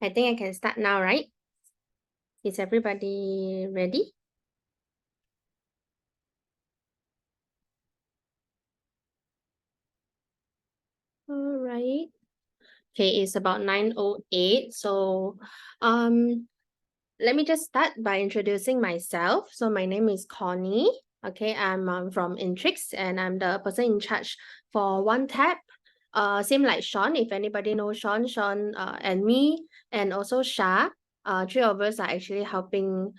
I think I can start now, right? Is everybody ready? All right. Okay, it's about 9:08. So, let me just start by introducing myself. So my name is Connie. Okay, I'm from INTRIX and I'm the person in charge for One Tap. Same like Sean. If anybody knows Sean, and me, and also Shah. Three of us are actually helping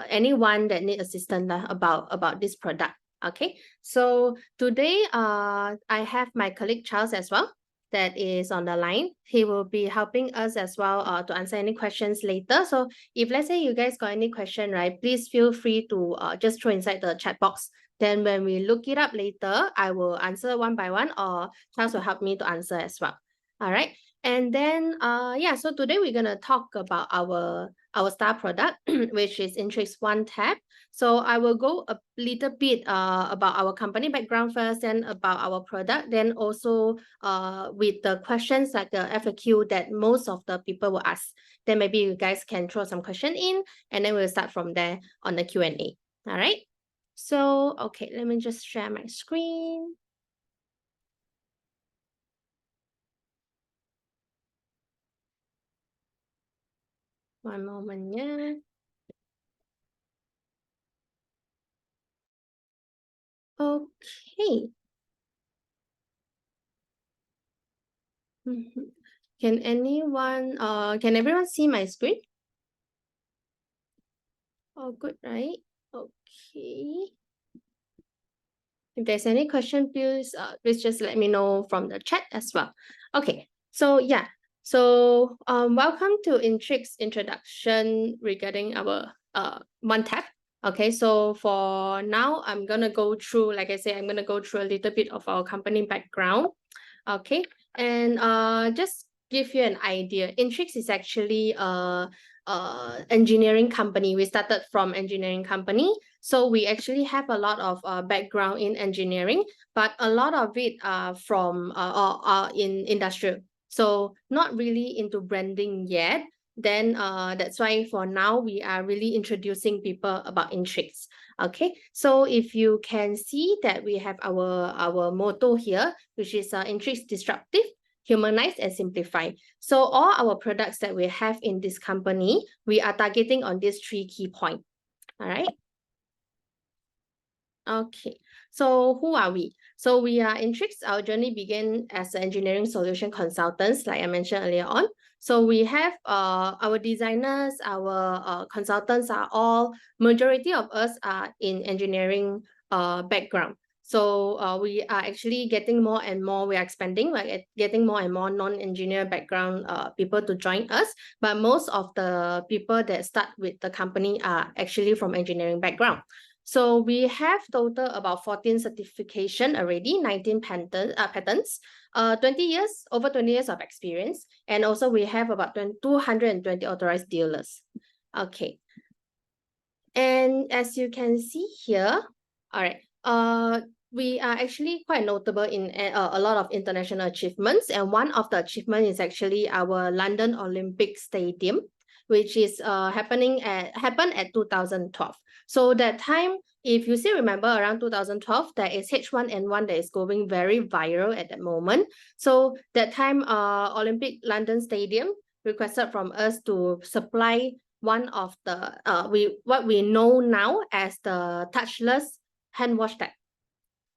anyone that need assistance about this product. Okay, so today I have my colleague Charles as well that is on the line. He will be helping us as well to answer any questions later. So if let's say you guys got any question, right, please feel free to just throw inside the chat box. Then when we look it up later, I will answer one by one or Charles will help me to answer as well. All right. And then yeah, so today we're gonna talk about our star product, which is INTRIX One Tap. So I will go a little bit about our company background first, and about our product, then also with the questions like the FAQ that most of the people will ask. Then maybe you guys can throw some question in, and then we'll start from there on the Q&A. All right. So, okay, let me just share my screen. One moment, yeah. Okay. Can everyone see my screen? Oh, good, right? Okay. If there's any question, please just let me know from the chat as well. Okay, so yeah. So welcome to INTRIX introduction regarding our One Tap. Okay, so for now, I'm gonna go through, like I said, I'm gonna go through a little bit of our company background. Okay, and just give you an idea, INTRIX is actually a engineering company. We started from engineering company. So we actually have a lot of background in engineering, but a lot of it are from in industrial. So not really into branding yet. Then that's why for now we are really introducing people about INTRIX. Okay, so if you can see that we have our motto here, which is INTRIX Disruptive, Humanize, and Simplify. So all our products that we have in this company, we are targeting on these three key points. All right. Okay, so who are we? So we are INTRIX. Our journey began as engineering solution consultants, like I mentioned earlier on. So we have our designers, our consultants are all, majority of us are in engineering background. So we are actually getting more and more, we are expanding, we're getting more and more non-engineer background people to join us. But most of the people that start with the company are actually from engineering background. So we have total about 14 certification already, 19 patents, over 20 years of experience. And also we have about 220 authorized dealers. Okay. And as you can see here, all right, we are actually quite notable in a lot of international achievements. And one of the achievement is actually our London Olympic Stadium, which is happened at 2012. So that time, if you still remember, around 2012, there is H1N1 that is going very viral at that moment. So that time, Olympic London Stadium requested from us to supply one of the what we know now as the touchless hand wash tap.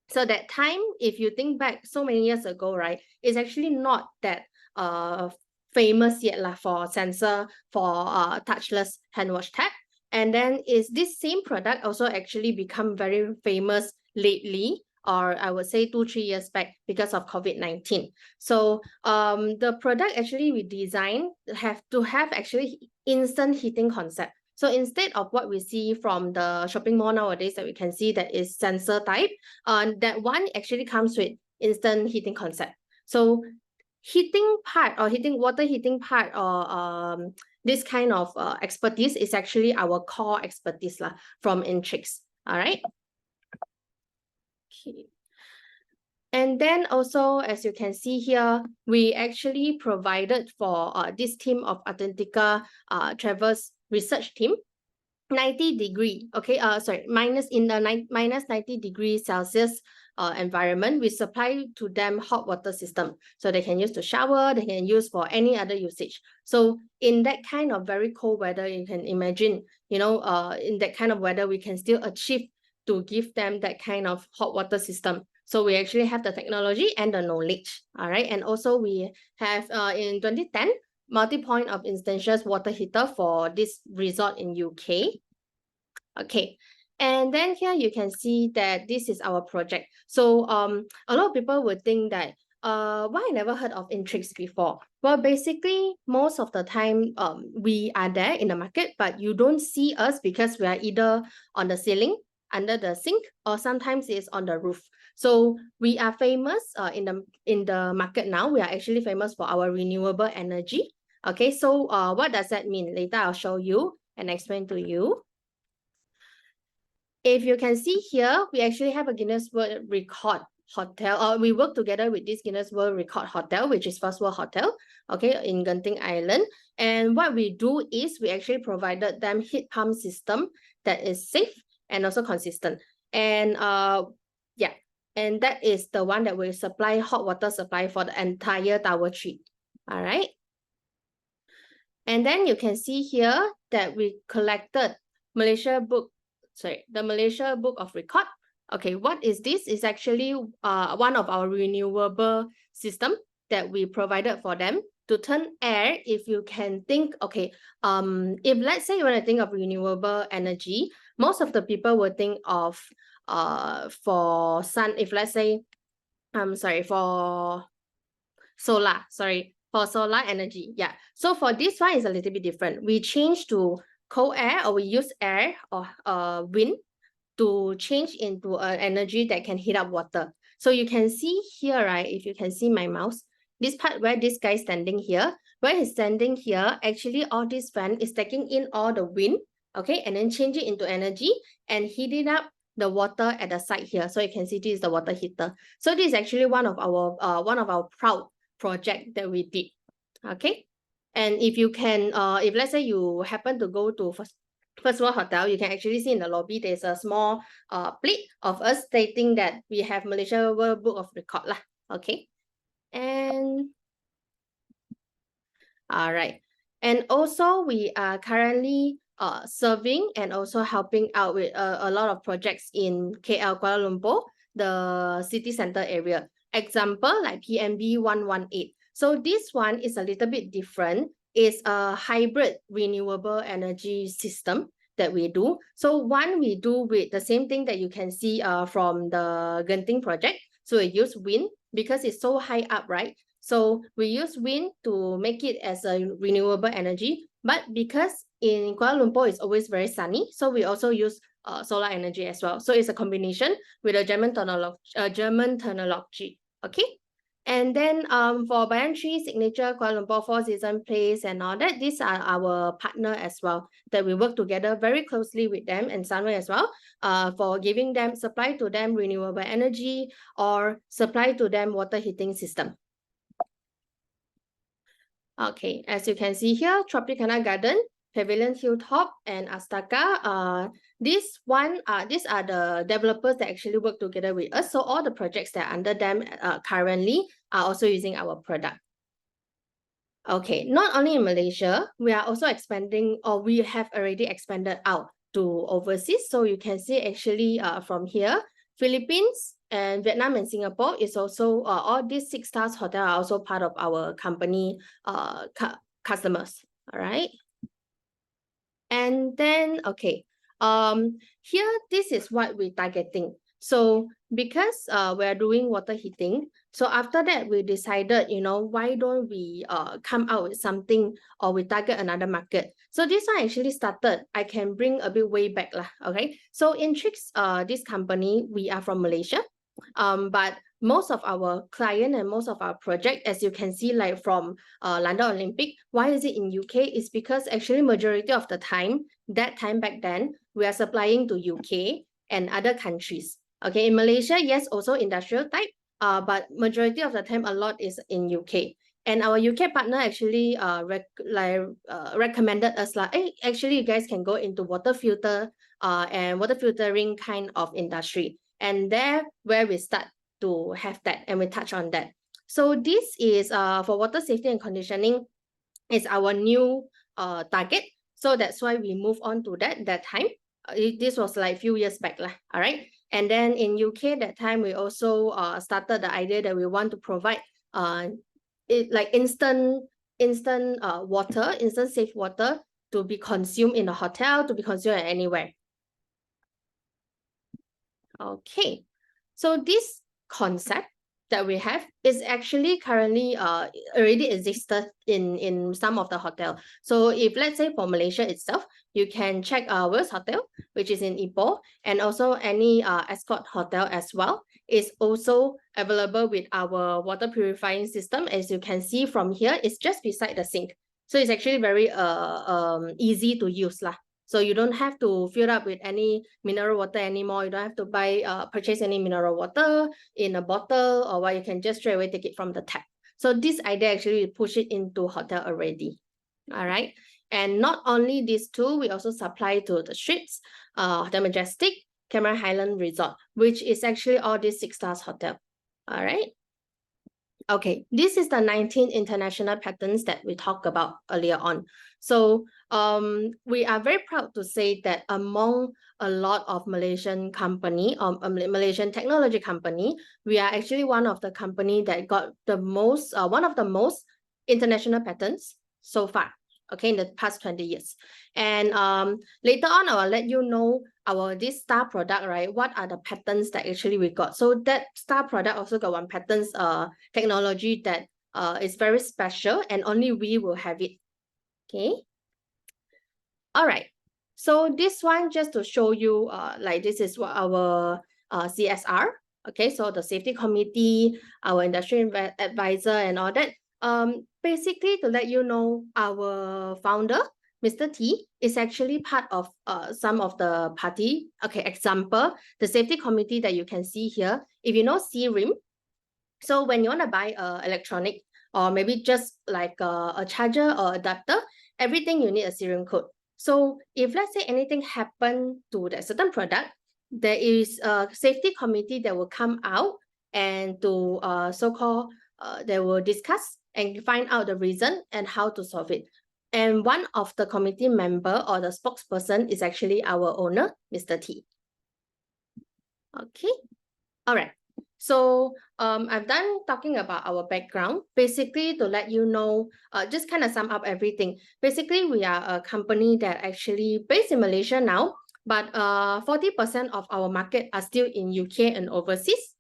So that time, if you think back so many years ago, right, it's actually not that famous yet for sensor for touchless hand wash tap. And then is this same product also actually become very famous lately, or I would say 2-3 years back, because of COVID-19. So the product actually we designed have to have actually instant heating concept. So instead of what we see from the shopping mall nowadays that we can see that is sensor type, that one actually comes with instant heating concept. So heating part or water heating part, or this kind of expertise is actually our core expertise from INTRIX. All right. Okay. And then also, as you can see here, we actually provided for this team of Authentica Traverse research team 90-degree, okay, sorry, minus 90 degrees Celsius environment. We supply to them hot water system. So they can use to shower, they can use for any other usage. So in that kind of very cold weather, you can imagine, you know, in that kind of weather, we can still achieve to give them that kind of hot water system. So we actually have the technology and the knowledge, all right? And also we have in 2010, multi-point of instantaneous water heater for this resort in UK. Okay, and then here you can see that this is our project. So a lot of people would think that why I never heard of INTRIX before? Well, basically, most of the time we are there in the market, but you don't see us because we are either on the ceiling, under the sink, or sometimes it's on the roof. So we are famous in the market now. We are actually famous for our renewable energy. Okay, so what does that mean? Later I'll show you and explain to you. If you can see here, we actually have a Guinness World Record hotel. We work together with this Guinness World Record hotel, which is First World Hotel, okay, in Genting Island. And what we do is we actually provided them heat pump system that is safe and also consistent. And yeah, and that is the one that will supply hot water supply for the entire Tower 3. All right. And then you can see here that we collected the Malaysia Book of Record. Okay, what is this? It's actually one of our renewable system that we provided for them to turn air. If you can think, okay, if let's say you want to think of renewable energy, most of the people will think of for sun, if let's say, for solar energy. Yeah. So for this one is a little bit different. We change to cold air, or we use air or wind to change into an energy that can heat up water. So you can see here, right? If you can see my mouse, this part where this guy is standing here, where he's standing here, actually all this fan is taking in all the wind, okay, and then change it into energy and heat it up the water at the side here. So you can see this is the water heater. So this is actually one of our proud project that we did. Okay. And if you can, if let's say you happen to go to First World Hotel, you can actually see in the lobby, there's a small plate of us stating that we have Malaysia World Book of Record lah. Okay. And all right. And also we are currently serving and also helping out with a lot of projects in KL, Kuala Lumpur, the city center area. Example, like PMB 118. So this one is a little bit different. It's a hybrid renewable energy system that we do. So one we do with the same thing that you can see from the Genting project. So we use wind because it's so high up, right? So we use wind to make it as a renewable energy. But because in Kuala Lumpur it's always very sunny, so we also use solar energy as well. So it's a combination with a German terminology. Okay. And then for Bayan Tree, Signature, Kuala Lumpur, Four Seasons Place, and all that, these are our partner as well, that we work together very closely with them, and Sunway as well, for giving them, supply to them renewable energy or supply to them water heating system. Okay, as you can see here, Tropicana Garden, Pavilion Hilltop, and Astaka. These are the developers that actually work together with us. So all the projects that are under them currently are also using our product. Okay, not only in Malaysia, we are also expanding, or we have already expanded out to overseas. So you can see actually from here, Philippines and Vietnam and Singapore is also, all these 6 stars hotel are also part of our company customers, all right? And then, okay, here, this is what we're targeting. So because we're doing water heating, so after that, we decided, you know, why don't we come out with something, or we target another market. So this one actually started, I can bring a bit way back lah, okay? So INTRIX, this company, we are from Malaysia. But most of our client and most of our project, as you can see, like from London Olympic, why is it in UK? Is because actually majority of the time, that time back then, we are supplying to UK and other countries. Okay, in Malaysia, yes, also industrial type, but majority of the time a lot is in UK. And our UK partner actually recommended us like, hey, actually you guys can go into water filter and water filtering kind of industry. And there where we start to have that, and we touch on that. So this is for water safety and conditioning is our new target. So that's why we move on to that time. This was like few years back lah, all right? And then in UK that time, we also started the idea that we want to provide like instant water, instant safe water to be consumed in a hotel, to be consumed anywhere. Okay, so this concept that we have is actually currently already existed in some of the hotel. So if let's say for Malaysia itself, you can check Wills Hotel, which is in Ipoh, and also any Escort Hotel as well is also available with our water purifying system. As you can see from here, it's just beside the sink. So it's actually very easy to use lah. So you don't have to fill up with any mineral water anymore. You don't have to purchase any mineral water in a bottle, or what, you can just straight away take it from the tap. So this idea actually push it into hotel already. All right. And not only these two, we also supply to the Streets, the Majestic, Cameron Highland Resort, which is actually all these 6 stars hotel. All right. Okay, this is the 19 international patents that we talked about earlier on. So we are very proud to say that among a lot of Malaysian company, Malaysian technology company, we are actually one of the company that got the most, one of the most international patents so far, okay, in the past 20 years. And later on, I will let you know this star product, right? What are the patents that actually we got? So that star product also got one patents technology that is very special, and only we will have it. Okay. All right. So this one, just to show you, like this is what our CSR. Okay, so the safety committee, our industry advisor, and all that. Basically, to let you know, our founder, Mr. T, is actually part of some of the party. Okay, example, the safety committee that you can see here. If you know C-RIM, so when you want to buy electronic, or maybe just like a charger or adapter, everything you need a serial code. So if let's say anything happened to that certain product, there is a safety committee that will come out and to so-called, they will discuss and find out the reason and how to solve it. And one of the committee member or the spokesperson is actually our owner, Mr. T. Okay, all right. So I've done talking about our background, basically to let you know, just kind of sum up everything. Basically, we are a company that actually based in Malaysia now, but 40% of our market are still in UK and overseas.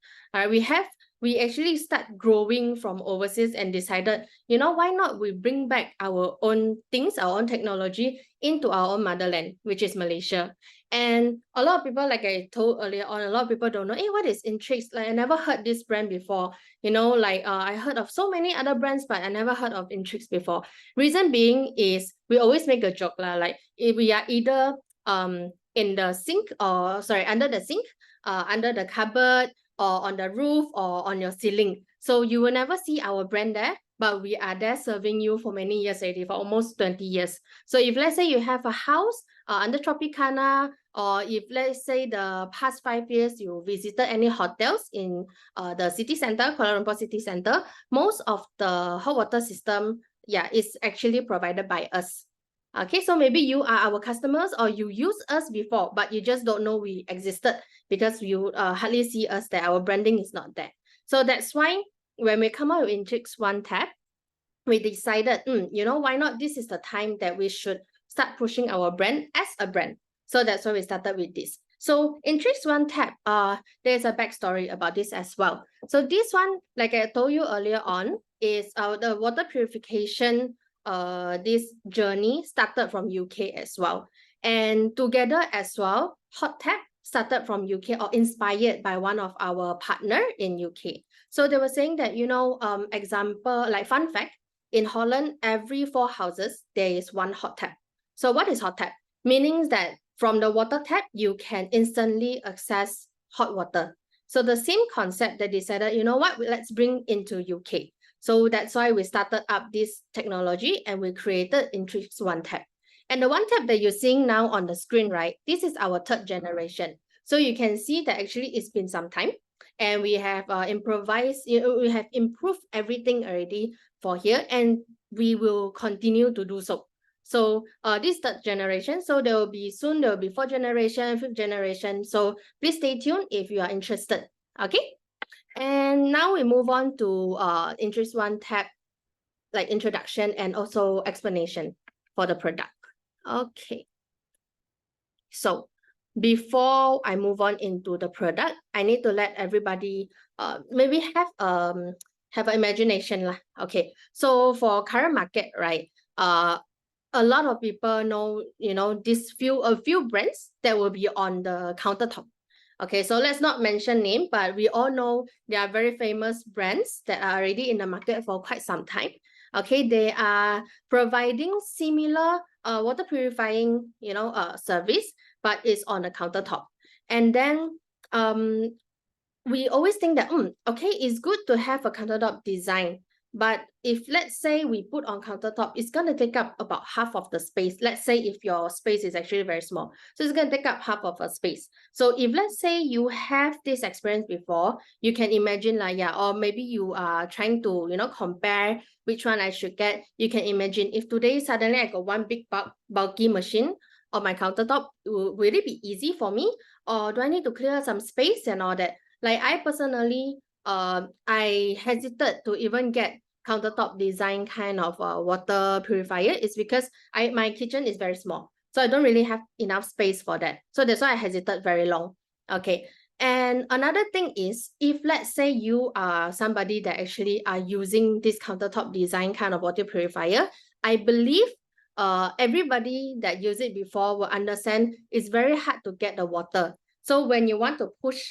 We actually start growing from overseas and decided, you know, why not we bring back our own things, our own technology into our own motherland, which is Malaysia. And a lot of people, like I told earlier on, a lot of people don't know, hey, what is INTRIX? Like, I never heard this brand before. You know, like I heard of so many other brands, but I never heard of INTRIX before. Reason being is we always make a joke, like if we are either in the sink, or sorry, under the sink, under the cupboard, or on the roof, or on your ceiling. So you will never see our brand there, but we are there serving you for many years already, for almost 20 years. So if let's say you have a house under Tropicana, or if let's say the past 5 years you visited any hotels in the city center, Kuala Lumpur city center, most of the hot water system, yeah, is actually provided by us. Okay, so maybe you are our customers, or you use us before, but you just don't know we existed because you hardly see us there. Our branding is not there. So that's why when we come out with INTRIX One Tap, we decided, you know, why not? This is the time that we should start pushing our brand as a brand. So that's why we started with this. So INTRIX One Tap, there's a backstory about this as well. So this one, like I told you earlier on, is the water purification this journey started from UK as well. And together as well, Hot Tap started from UK, or inspired by one of our partner in UK. So they were saying that, you know, example, like fun fact, in Holland, every 4 houses, there is one hot tap. So what is hot tap? Meaning that from the water tap, you can instantly access hot water. So the same concept they decided, you know what, let's bring into UK. So that's why we started up this technology and we created INTRIX One Tap. And the One Tap that you're seeing now on the screen, right? This is our third generation. So you can see that actually it's been some time and we have we have improved everything already for here, and we will continue to do so. So this third generation, so there will be fourth generation, fifth generation. So please stay tuned if you are interested. Okay. And now we move on to INTRIX One Tap, like introduction and also explanation for the product. Okay. So before I move on into the product, I need to let everybody maybe have an imagination lah. Okay. So for current market, right? A lot of people know, you know, a few brands that will be on the countertop. Okay, so let's not mention name, but we all know they are very famous brands that are already in the market for quite some time. Okay, they are providing similar water purifying, you know, service, but it's on the countertop. And then we always think that, okay, it's good to have a countertop design. But if let's say we put on countertop, it's going to take up about half of the space. Let's say if your space is actually very small. So it's going to take up half of a space. So if let's say you have this experience before, you can imagine like, yeah, or maybe you are trying to, you know, compare which one I should get. You can imagine if today suddenly I got one big bulky machine on my countertop, will it be easy for me? Or do I need to clear some space and all that? Like I personally, I hesitate to even get countertop design kind of water purifier is because my kitchen is very small. So I don't really have enough space for that. So that's why I hesitate very long. Okay. And another thing is, if let's say you are somebody that actually are using this countertop design kind of water purifier, I believe everybody that use it before will understand it's very hard to get the water. So when you want to push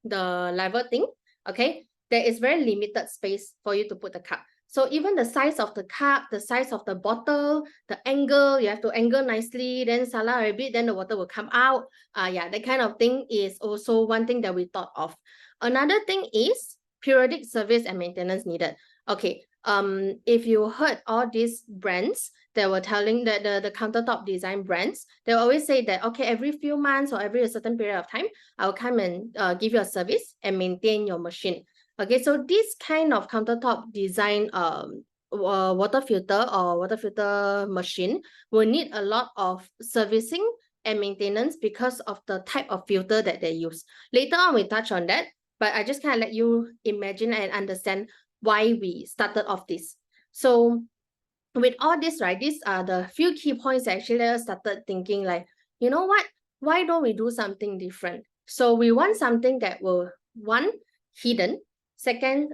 the lever thing, okay, there is very limited space for you to put the cup. So even the size of the cup, the size of the bottle, the angle, you have to angle nicely, then salah a bit, then the water will come out. Yeah, that kind of thing is also one thing that we thought of. Another thing is periodic service and maintenance needed. Okay, if you heard all these brands that were telling that the countertop design brands, they always say that, okay, every few months or every a certain period of time, I'll come and give you a service and maintain your machine. Okay, so this kind of countertop design water filter or water filter machine will need a lot of servicing and maintenance because of the type of filter that they use. Later on, we touch on that, but I just kind of let you imagine and understand why we started off this. So with all this, right, these are the few key points that actually I started thinking like, you know what, why don't we do something different? So we want something that will, one, hidden. Second,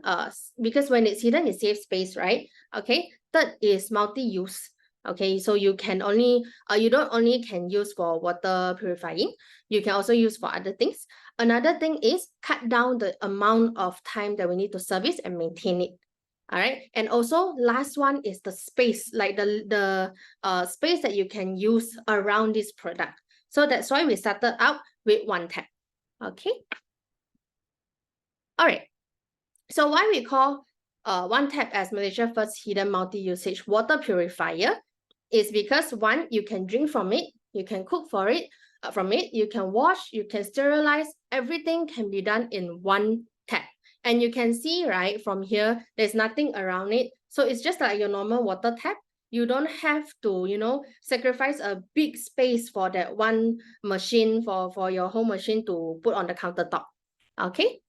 because when it's hidden, it saves space, right? Okay. Third is multi-use. Okay, so you can only, you don't only can use for water purifying, you can also use for other things. Another thing is cut down the amount of time that we need to service and maintain it. All right, and also last one is the space, like the space that you can use around this product. So that's why we started out with One Tap. Okay. All right. So why we call One Tap as Malaysia's first hidden multi-usage water purifier is because one, you can drink from it, you can cook from it, you can wash, you can sterilize, everything can be done in one tap. And you can see, right, from here, there's nothing around it. So it's just like your normal water tap. You don't have to, you know, sacrifice a big space for that one machine, for your whole machine to put on the countertop. Okay.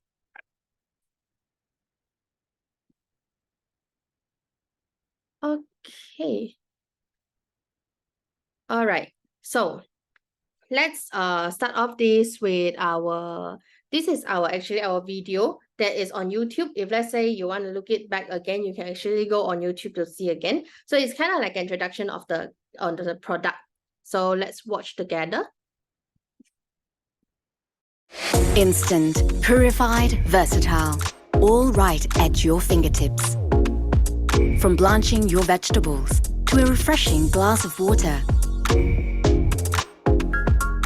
Okay. All right. So let's start off this with this is actually our video that is on YouTube. If let's say you want to look it back again, you can actually go on YouTube to see again. So it's kind of like an introduction of the product. So let's watch together. Instant, purified, versatile, all right at your fingertips. From blanching your vegetables to a refreshing glass of water,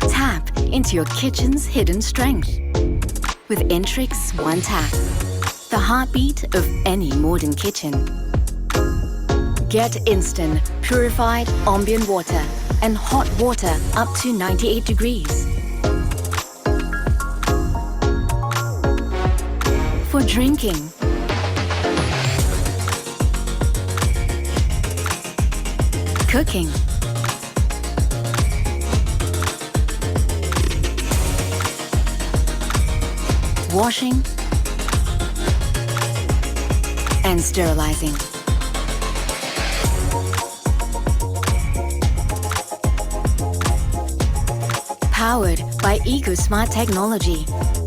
tap into your kitchen's hidden strength. with INTRIX One Tap, the heartbeat of any modern kitchen. Get instant, purified ambient water and hot water up to 98 degrees. For drinking, cooking, washing, and sterilizing. Powered by EcoSmart technology,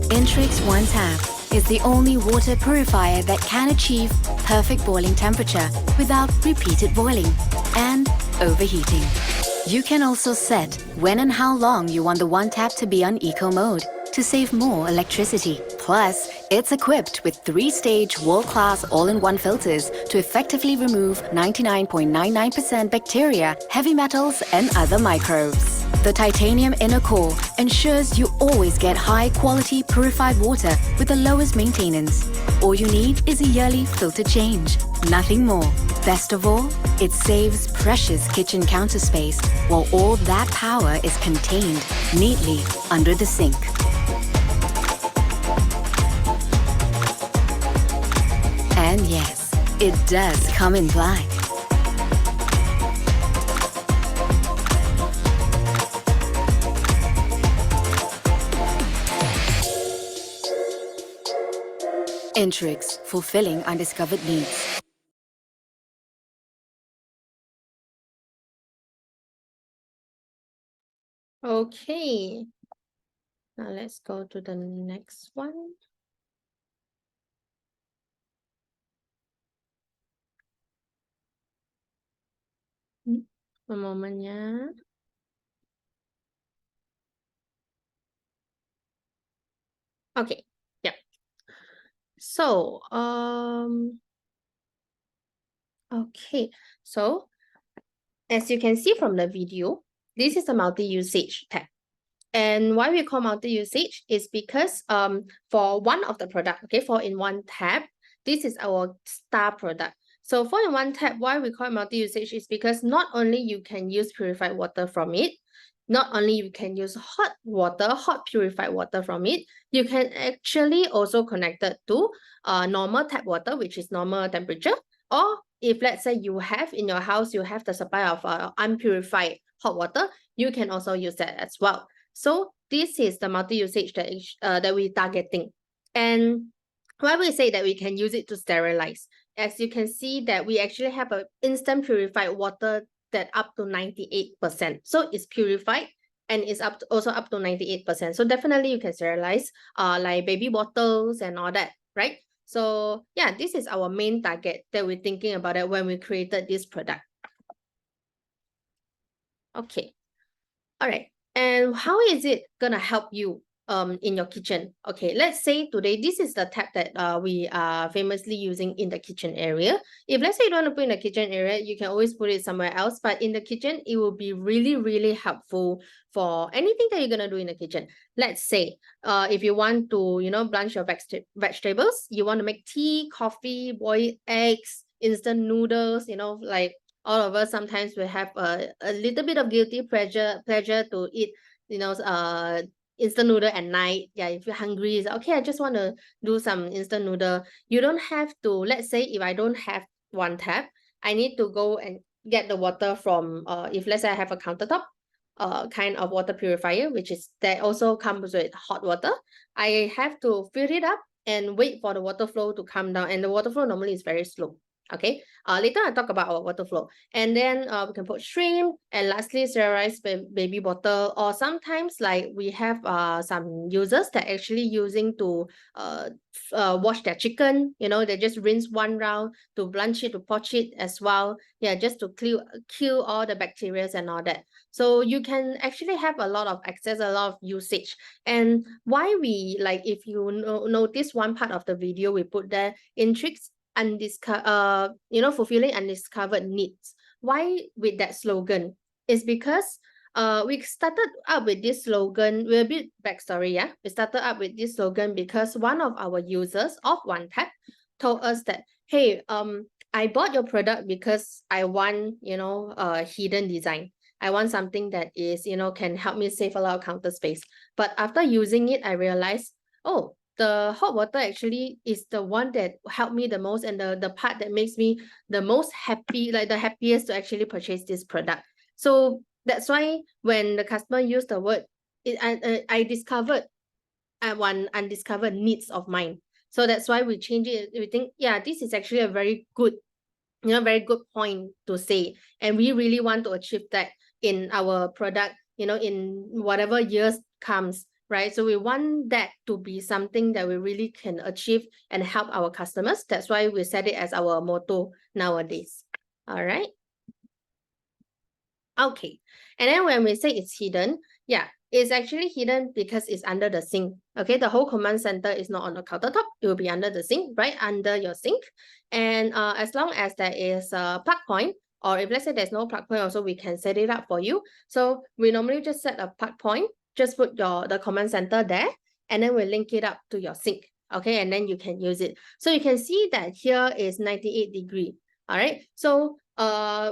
INTRIX One Tap is the only water purifier that can achieve perfect boiling temperature without repeated boiling and overheating. You can also set when and how long you want the One Tap to be on eco mode to save more electricity. Plus, it's equipped with 3-stage world-class all-in-one filters to effectively remove 99.99% bacteria, heavy metals, and other microbes. The titanium inner core ensures you always get high-quality purified water with the lowest maintenance. All you need is a yearly filter change, nothing more. Best of all, it saves precious kitchen counter space while all that power is contained neatly under the sink. And yes, it does come in black. INTRIX, fulfilling undiscovered needs. Okay. Now let's go to the next one. One moment, yeah. Okay, yeah. So, okay. So, as you can see from the video, this is a multi-usage tab. And why we call multi-usage is because for one of the product, okay, 4-in-1 tab, this is our star product. So 4-in-1 tab, why we call it multi-usage is because not only you can use purified water from it, not only you can use hot water, hot purified water from it, you can actually also connect it to normal tap water, which is normal temperature. Or if let's say you have in your house, you have the supply of unpurified hot water, you can also use that as well. So this is the multi-usage that we're targeting. And why we say that we can use it to sterilize? As you can see that we actually have an instant purified water that up to 98%. So it's purified and it's also up to 98%. So definitely you can sterilize like baby bottles and all that, right? So yeah, this is our main target that we're thinking about it when we created this product. Okay. All right. And how is it gonna help you in your kitchen? Okay, let's say today this is the tap that we are famously using in the kitchen area. If let's say you don't want to put in the kitchen area, you can always put it somewhere else. But in the kitchen, it will be really, really helpful for anything that you're gonna do in the kitchen. Let's say if you want to, blanch your vegetables, you want to make tea, coffee, boiled eggs, instant noodles, like all of us sometimes we have a little bit of guilty pleasure to eat, instant noodle at night. Yeah, if you're hungry, it's okay, I just want to do some instant noodle. You don't have to, let's say if I don't have one tap, I need to go and get the water from if let's say I have a countertop kind of water purifier, which is that also comes with hot water. I have to fill it up and wait for the water flow to come down, and the water flow normally is very slow. Okay, later I'll talk about our water flow. And then we can put shrimp, and lastly sterilized baby bottle. Or sometimes like we have some users that actually using to wash their chicken, they just rinse one round to blanch it, to poach it as well. Yeah, just to kill all the bacteria and all that. So you can actually have a lot of access, a lot of usage. And why we, like, if you notice one part of the video, we put there INTRIX fulfilling undiscovered needs. Why with that slogan? Is because we started up with this slogan. We're a bit backstory, yeah. We started up with this slogan because one of our users of OneTap told us that, hey, I bought your product because I want, a hidden design. I want something that is, can help me save a lot of counter space. But after using it, I realized, oh, the hot water actually is the one that helped me the most, and the part that makes me the most happy, like the happiest to actually purchase this product. So that's why when the customer used the word, I discovered one undiscovered needs of mine. So that's why we change it. We think, yeah, this is actually a very good, very good point to say. And we really want to achieve that in our product, in whatever years comes, right? So we want that to be something that we really can achieve and help our customers. That's why we set it as our motto nowadays. All right. Okay. And then when we say it's hidden, yeah, it's actually hidden because it's under the sink. Okay, the whole command center is not on the countertop. It will be under the sink, right under your sink. And as long as there is a plug point, or if let's say there's no plug point also, we can set it up for you. So we normally just set a plug point, just put the command center there, and then we link it up to your sink. Okay, and then you can use it. So you can see that here is 98 degree. All right, so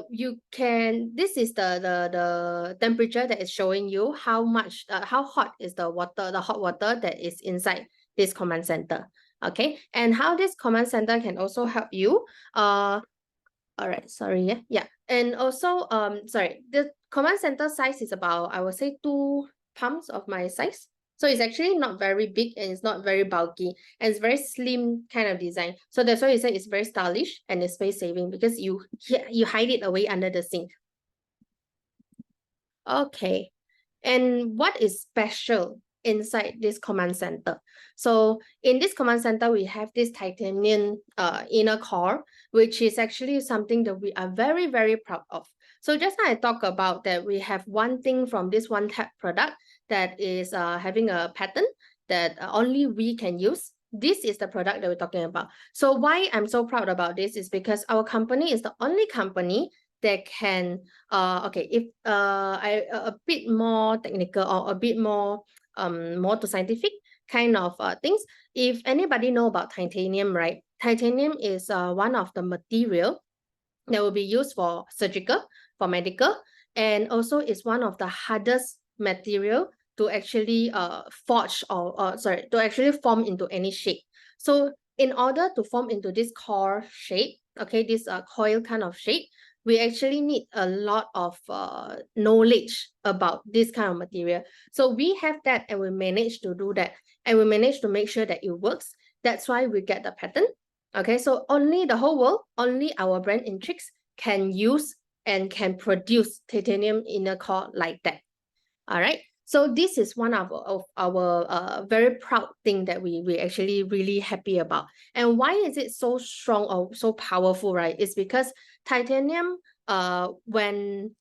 you can, this is the temperature that is showing you how much how hot is the hot water that is inside this command center. Okay, and how this command center can also help you. All right, sorry, yeah, and also sorry, the command center size is about, I would say, 2 palms of my size. So it's actually not very big, and it's not very bulky, and it's very slim kind of design. So that's why you say it's very stylish and it's space saving, because you hide it away under the sink. Okay, and what is special inside this command center? So in this command center, we have this titanium inner core, which is actually something that we are very, very proud of. So just now I talked about that we have one thing from this OneTap product that is having a pattern that only we can use. This is the product that we're talking about. So why I'm so proud about this is because our company is the only company that can okay, if a bit more technical, or a bit more more to scientific kind of things. If anybody know about titanium, right? Titanium is one of the material that will be used for surgical, for medical, and also is one of the hardest material to actually forge, or sorry, to actually form into any shape. So in order to form into this core shape, okay, this coil kind of shape, we actually need a lot of knowledge about this kind of material. So we have that, and we managed to do that, and we managed to make sure that it works. That's why we get the patent. Okay, so only the whole world, only our brand INTRIX can use and can produce titanium inner core like that. All right, so this is one of our very proud thing that we actually really happy about. And why is it so strong or so powerful, right? It's because titanium, when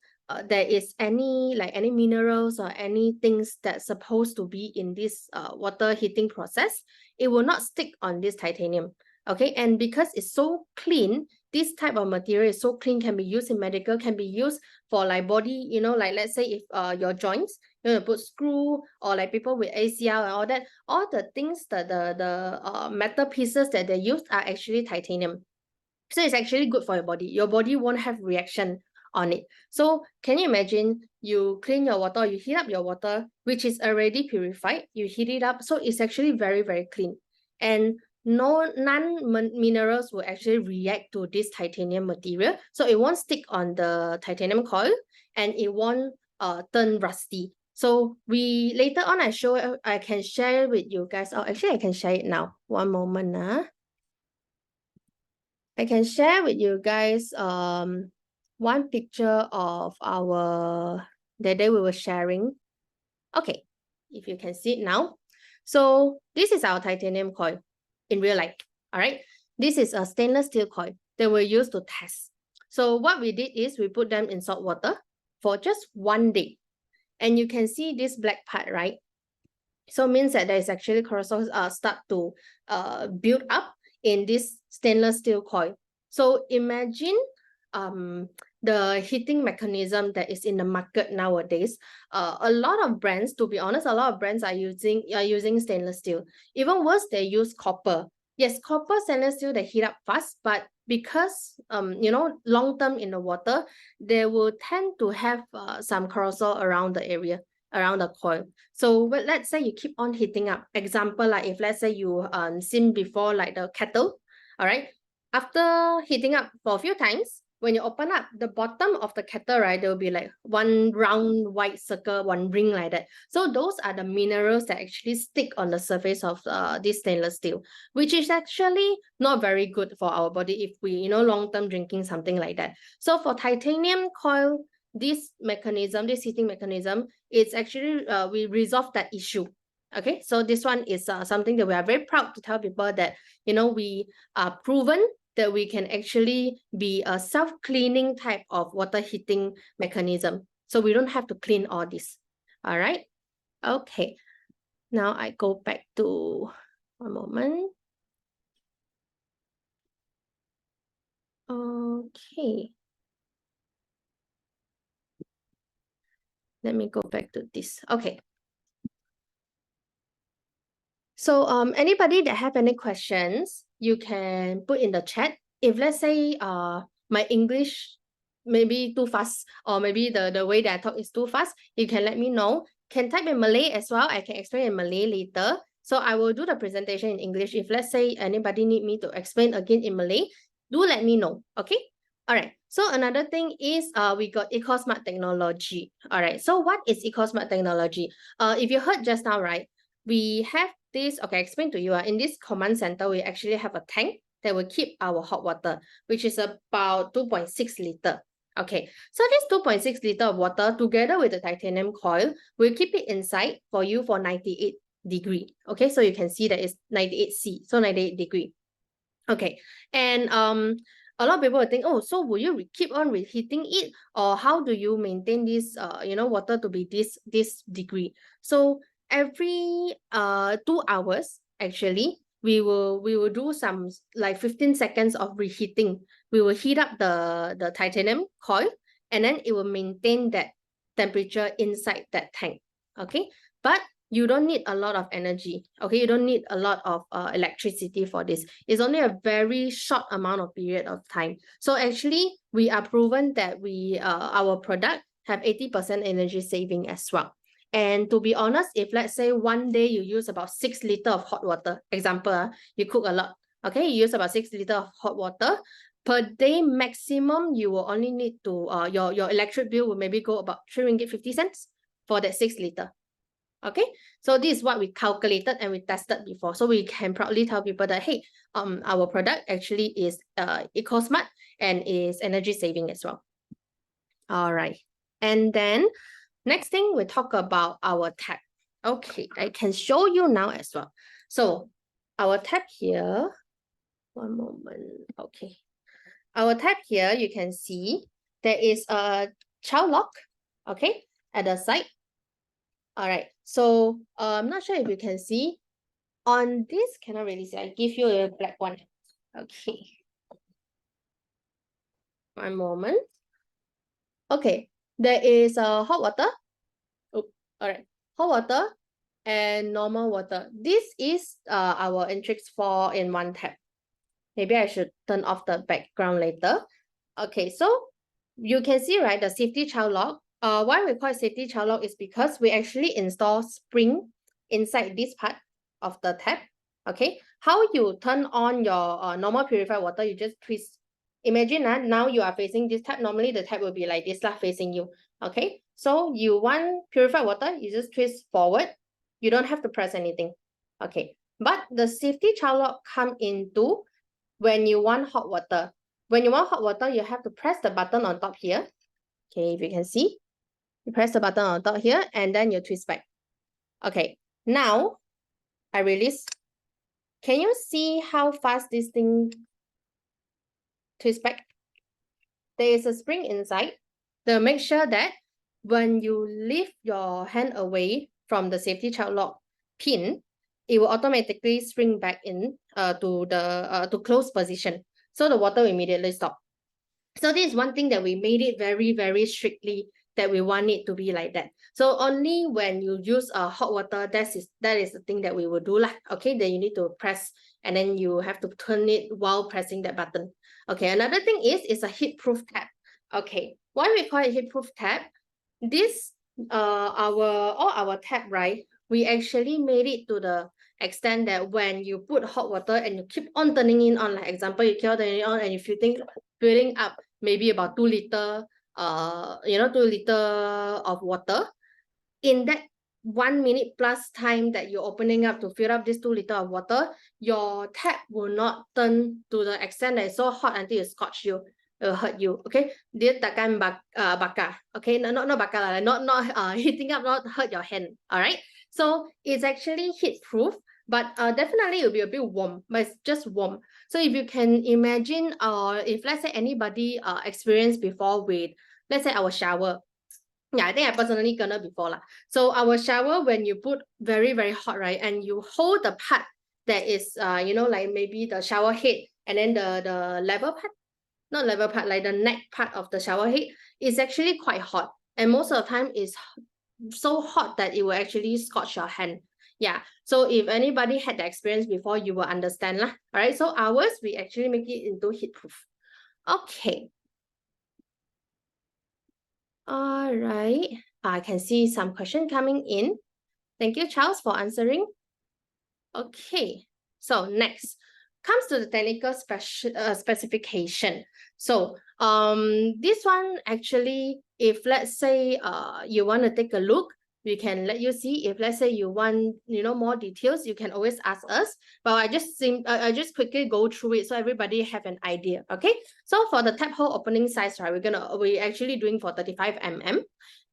there is any minerals or any things that's supposed to be in this water heating process, it will not stick on this titanium. Okay, and because it's so clean, this type of material is so clean, can be used in medical, can be used for like body, like let's say if your joints, you want to put screw, or like people with ACL and all that, all the things that the metal pieces that they use are actually titanium. So it's actually good for your body. Your body won't have reaction on it. So can you imagine, you clean your water, you heat up your water, which is already purified, you heat it up, so it's actually very, very clean. And non-minerals will actually react to this titanium material. So it won't stick on the titanium coil, and it won't turn rusty. So we later on I can share with you guys. Oh, actually I can share it now. One moment. I can share with you guys one picture of our the day we were sharing. Okay, if you can see it now. So this is our titanium coil in real life. All right, this is a stainless steel coil that we used to test. So what we did is we put them in salt water for just 1 day, and you can see this black part, right? So means that there is actually corrosion start to build up in this stainless steel coil. So imagine the heating mechanism that is in the market nowadays, a lot of brands, to be honest, a lot of brands are using stainless steel. Even worse, they use copper. Yes, copper, stainless steel, they heat up fast, but because long term in the water, they will tend to have some corrosion around the area, around the coil. So let's say you keep on heating up. Example, like if let's say you seen before like the kettle, all right, after heating up for a few times, when you open up the bottom of the kettle, right, there will be like one round white circle, one ring like that. So those are the minerals that actually stick on the surface of this stainless steel, which is actually not very good for our body if we, long-term drinking something like that. So for titanium coil, this mechanism, this heating mechanism, it's actually, we resolve that issue. Okay, so this one is something that we are very proud to tell people that, we are proven that we can actually be a self-cleaning type of water heating mechanism. So we don't have to clean all this. All right. Okay. Now I go back to one moment. Okay. Let me go back to this. Okay. So anybody that have any questions, you can put in the chat. If let's say my English maybe too fast, or maybe the way that I talk is too fast, you can let me know. Can type in Malay as well. I can explain in Malay later. So I will do the presentation in English. If let's say anybody need me to explain again in Malay, do let me know. Okay. All right. So another thing is we got EcoSmart technology. All right. So what is EcoSmart technology? If you heard just now, right? We have this, okay, I explain to you. In this command center, we actually have a tank that will keep our hot water, which is about 2.6 liter. Okay, so this 2.6 liter of water together with the titanium coil will keep it inside for you for 98 degree. Okay, so you can see that it's 98C, so 98 degree. Okay, and a lot of people will think, oh, so will you keep on reheating it, or how do you maintain this water to be this degree? So every 2 hours, actually, we will do some like 15 seconds of reheating. We will heat up the titanium coil, and then it will maintain that temperature inside that tank. Okay, but you don't need a lot of energy. Okay, you don't need a lot of electricity for this. It's only a very short amount of period of time. So actually, we are proven that our product have 80% energy saving as well. And to be honest, if let's say one day you use about 6 liters of hot water, example, you cook a lot, okay, you use about 6 liters of hot water, per day maximum, you will only need to, your electric bill will maybe go about 3 ringgit 50 cents for that 6 liter. Okay, so this is what we calculated and we tested before. So we can proudly tell people that, hey, our product actually is EcoSmart and is energy saving as well. All right, and then next thing we talk about our tap. Okay, I can show you now as well. So our tap here, one moment. Okay, our tap here, you can see there is a child lock, okay, at the side. All right, so I'm not sure if you can see on this, cannot really see. I give you a black one. Okay, one moment. Okay, there is a hot water. Oh, all right, hot water and normal water. This is our INTRIX 4-in-1 tap. Maybe I should turn off the background later. Okay, so you can see, right, the safety child lock. Why we call it safety child lock is because we actually install spring inside this part of the tap. Okay, how you turn on your normal purified water, you just twist. Imagine now you are facing this tap. Normally the tap will be like this facing you. Okay, so you want purified water, you just twist forward. You don't have to press anything. Okay, but the safety child lock come into when you want hot water. When you want hot water, you have to press the button on top here. Okay, if you can see, you press the button on top here and then you twist back. Okay, now I release. Can you see how fast this thing twists back? There is a spring inside to make sure that when you lift your hand away from the safety child lock pin, it will automatically spring back in to the to close position. So the water will immediately stop. So this is one thing that we made it very, very strictly that we want it to be like that. So only when you use hot water, that is the thing that we will do lah. Okay, then you need to press and then you have to turn it while pressing that button. Okay, another thing is a heat-proof tab. Okay, why we call it heat-proof tab? This all our tab, right? We actually made it to the extent that when you put hot water and you keep on turning it on, like example, you keep on turning it on and if you think filling up maybe about 2 liter 2 liter of water, in that 1 minute plus time that you're opening up to fill up this 2 liter of water, your tap will not turn to the extent that it's so hot until it scorch you. It will hurt you. Okay, dia takkan bakar. Okay, not bakar, not heating up, not hurt your hand. All right, so it's actually heat proof, but definitely it will be a bit warm, but it's just warm. So if you can imagine, if let's say anybody experienced before with, let's say our shower. Yeah, I think I personally gonna before lah. So our shower, when you put very, very hot, right, and you hold the part that is like maybe the shower head and then the level part, not level part, like the neck part of the shower head is actually quite hot. And most of the time is so hot that it will actually scorch your hand. Yeah, so if anybody had the experience before, you will understand lah. All right, so ours, we actually make it into heat proof. Okay. All right, I can see some question coming in. Thank you, Charles, for answering. Okay, so next comes to the technical specification. So this one actually, if let's say you want to take a look, we can let you see. If let's say you want more details, you can always ask us. But I just quickly go through it so everybody have an idea. Okay, so for the tap hole opening size, right, we're actually doing for 35 mm.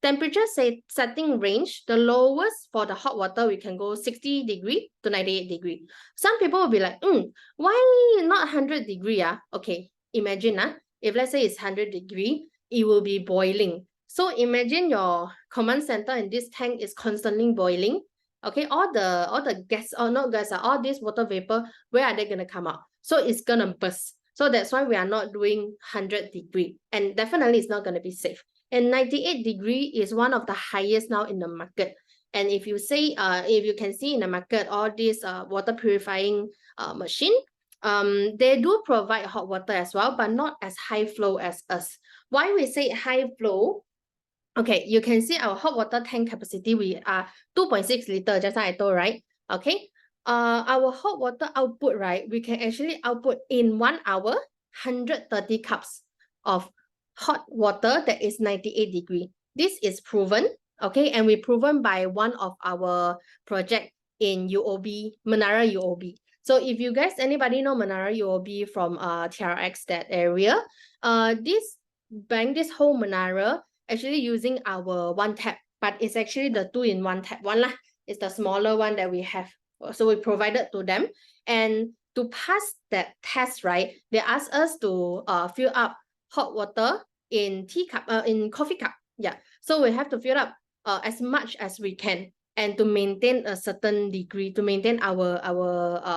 Temperature setting range, the lowest for the hot water, we can go 60 degree to 98 degree. Some people will be like, why not 100 degree? Okay, imagine if let's say it's 100 degree, it will be boiling. So imagine your command center in this tank is constantly boiling. Okay, all the gas, or not gas, all this water vapor, where are they gonna come out? So it's gonna burst. So that's why we are not doing 100 degree, and definitely it's not gonna be safe. And 98 degree is one of the highest now in the market. And if you say, if you can see in the market, all these water purifying machine, they do provide hot water as well, but not as high flow as us. Why we say high flow? Okay, you can see our hot water tank capacity, we are 2.6 liter, just like I told, right? Okay, our hot water output, right, we can actually output in 1 hour 130 cups of hot water that is 98 degree. This is proven, okay, and we proven by one of our project in UOB, Menara UOB. So if you guys, anybody know Menara UOB from TRX, that area, this whole Menara actually using our one tap, but it's actually the 2-in-1 tap one lah. It's the smaller one that we have. So we provided to them, and to pass that test, right, they asked us to fill up hot water in in coffee cup. Yeah, so we have to fill up as much as we can, and to maintain a certain degree, to maintain our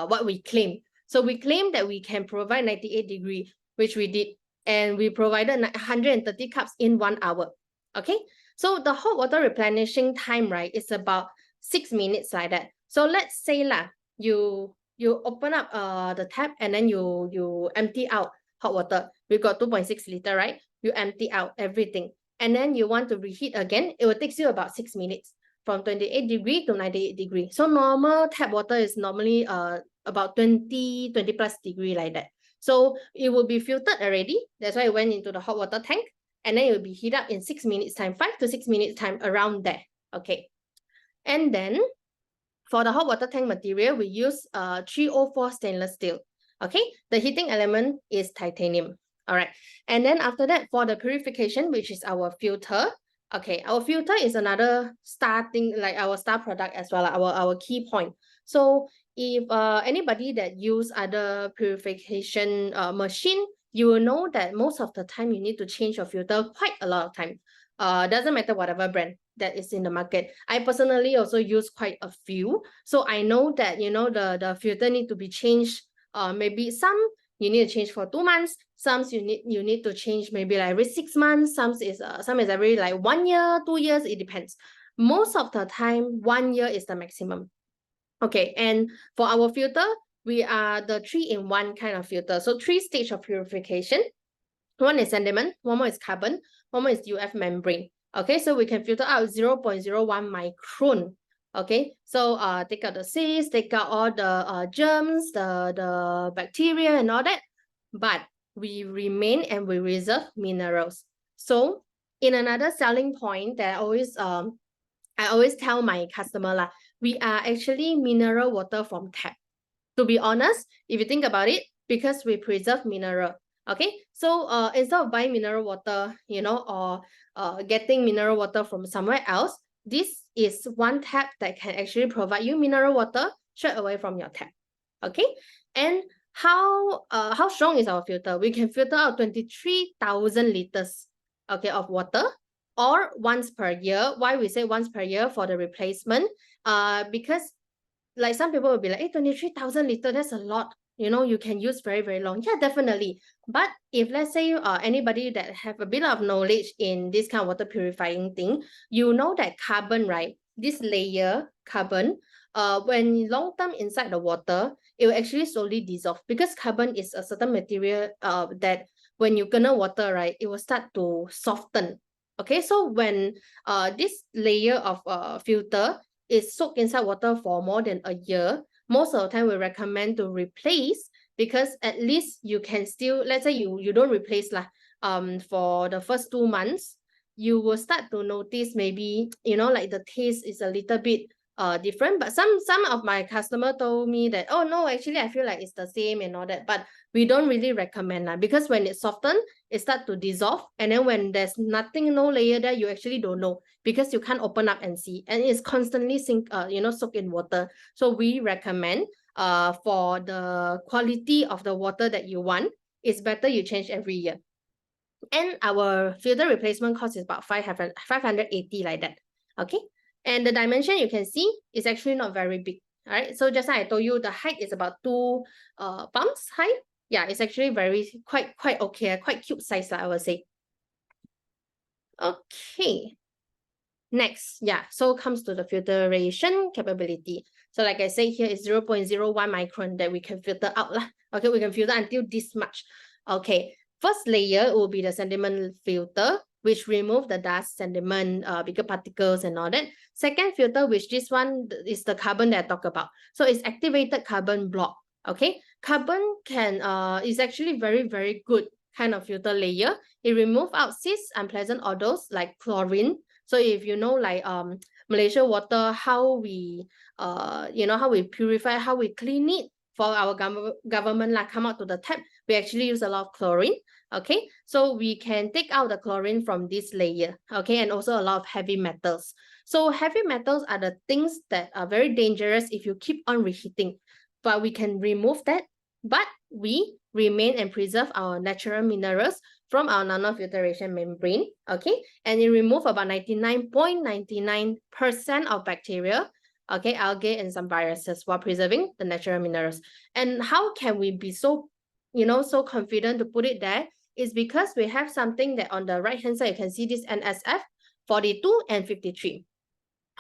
what we claim. So we claim that we can provide 98 degree, which we did, and we provided 130 cups in 1 hour. Okay, so the hot water replenishing time, right, is about 6 minutes like that. So let's say lah, you open up the tap and then you empty out hot water. We got 2.6 liter, right? You empty out everything, and then you want to reheat again. It will take you about 6 minutes from 28 degree to 98 degree. So normal tap water is normally about 20 plus degree like that. So it will be filtered already. That's why it went into the hot water tank, and then it will be heated up in 6 minutes time, 5 to 6 minutes time, around there. Okay, and then for the hot water tank material, we use 304 stainless steel. Okay, the heating element is titanium. All right, and then after that, for the purification, which is our filter. Okay, our filter is another star thing, like our star product as well, our key point. So if anybody that use other purification machine, you will know that most of the time you need to change your filter quite a lot of time. Doesn't matter whatever brand that is in the market. I personally also use quite a few, so I know that the filter need to be changed maybe some you need to change for 2 months. Some you need to change maybe like every 6 months. Some is every like 1 year, 2 years. It depends. Most of the time, 1 year is the maximum. Okay, and for our filter, we are the 3-in-1 kind of filter. So 3 stages of purification. One is sediment, one more is carbon, one more is UF membrane. Okay, so we can filter out 0.01 micron. Okay, so take out the cysts, take out all the germs, the bacteria and all that, but we remain and we reserve minerals. So in another selling point that I always tell my customer we are actually mineral water from tap. To be honest, if you think about it, because we preserve mineral. Okay, so instead of buying mineral water, or getting mineral water from somewhere else, this is one tap that can actually provide you mineral water straight away from your tap. Okay, and how strong is our filter? We can filter out 23,000 liters, okay, of water, or once per year. Why we say once per year for the replacement? Because like some people will be like, hey, 23,000 liters, that's a lot. You can use very, very long. Yeah, definitely. But if let's say anybody that have a bit of knowledge in this kind of water purifying thing, you know that carbon, right? This layer, carbon, when long term inside the water, it will actually slowly dissolve, because carbon is a certain material that when you gonna water, right, it will start to soften. Okay, so when this layer of filter is soaked inside water for more than a year, most of the time we recommend to replace, because at least you can still, let's say you don't replace for the first 2 months, you will start to notice maybe, like the taste is a little bit different. But some of my customer told me that, oh no, actually I feel like it's the same and all that, but we don't really recommend that, because when it softens, it starts to dissolve, and then when there's nothing, no layer there, you actually don't know, because you can't open up and see, and it's constantly soaked in water. So we recommend for the quality of the water that you want, it's better you change every year. And our filter replacement cost is about 580 like that. Okay, and the dimension you can see is actually not very big. All right, so just like I told you, the height is about 2 palms high. Yeah, it's actually quite okay, quite cute size, I would say. Okay, next, so comes to the filtration capability. So like I say, here is 0.01 micron that we can filter out. Okay, we can filter until this much. Okay, first layer will be the sediment filter, which remove the dust, sediment, bigger particles and all that. Second filter, which this one is the carbon that I talk about. So it's activated carbon block. Okay, carbon is actually very, very good kind of filter layer. It remove out cysts, unpleasant odors like chlorine. So if you know, like Malaysia water, how we how we purify, how we clean it for our government come out to the tap, we actually use a lot of chlorine. Okay, so we can take out the chlorine from this layer. Okay, and also a lot of heavy metals. So heavy metals are the things that are very dangerous if you keep on reheating, but we can remove that, but we remain and preserve our natural minerals from our nanofiltration membrane. Okay, and it remove about 99.99% of bacteria, okay, algae and some viruses, while preserving the natural minerals. And how can we be so so confident to put it there? Is because we have something that on the right hand side you can see this NSF 42 and 53.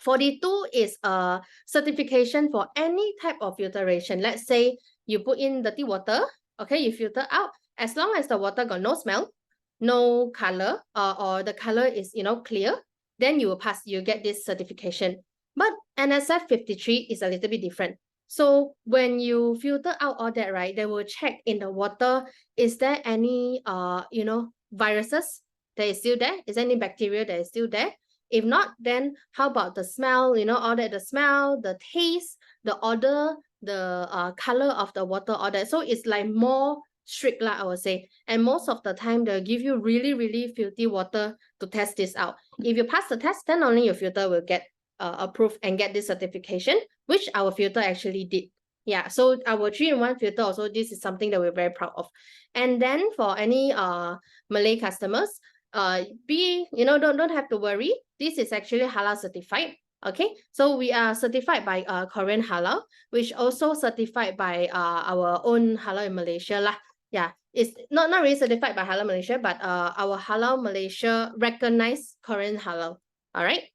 42 is a certification for any type of filtration. Let's say you put in dirty water, okay, you filter out, as long as the water got no smell, no color, or the color is clear, then you will pass, you get this certification. But NSF 53 is a little bit different. So when you filter out all that, right, they will check in the water, is there any viruses that is still there? Is there any bacteria that is still there? If not, then how about the smell, all that, the smell, the taste, the odor, the color of the water, all that. So it's like more strict, I would say. And most of the time, they'll give you really, really filthy water to test this out. If you pass the test, then only your filter will get approved and get this certification, which our filter actually did. Yeah, so our 3-in-1 filter also, this is something that we're very proud of. And then for any Malay customers, don't have to worry. This is actually halal certified. Okay, so we are certified by Korean halal, which also certified by our own halal in Malaysia lah. Yeah, it's not really certified by Halal Malaysia, but our Halal Malaysia recognized Korean halal. All right.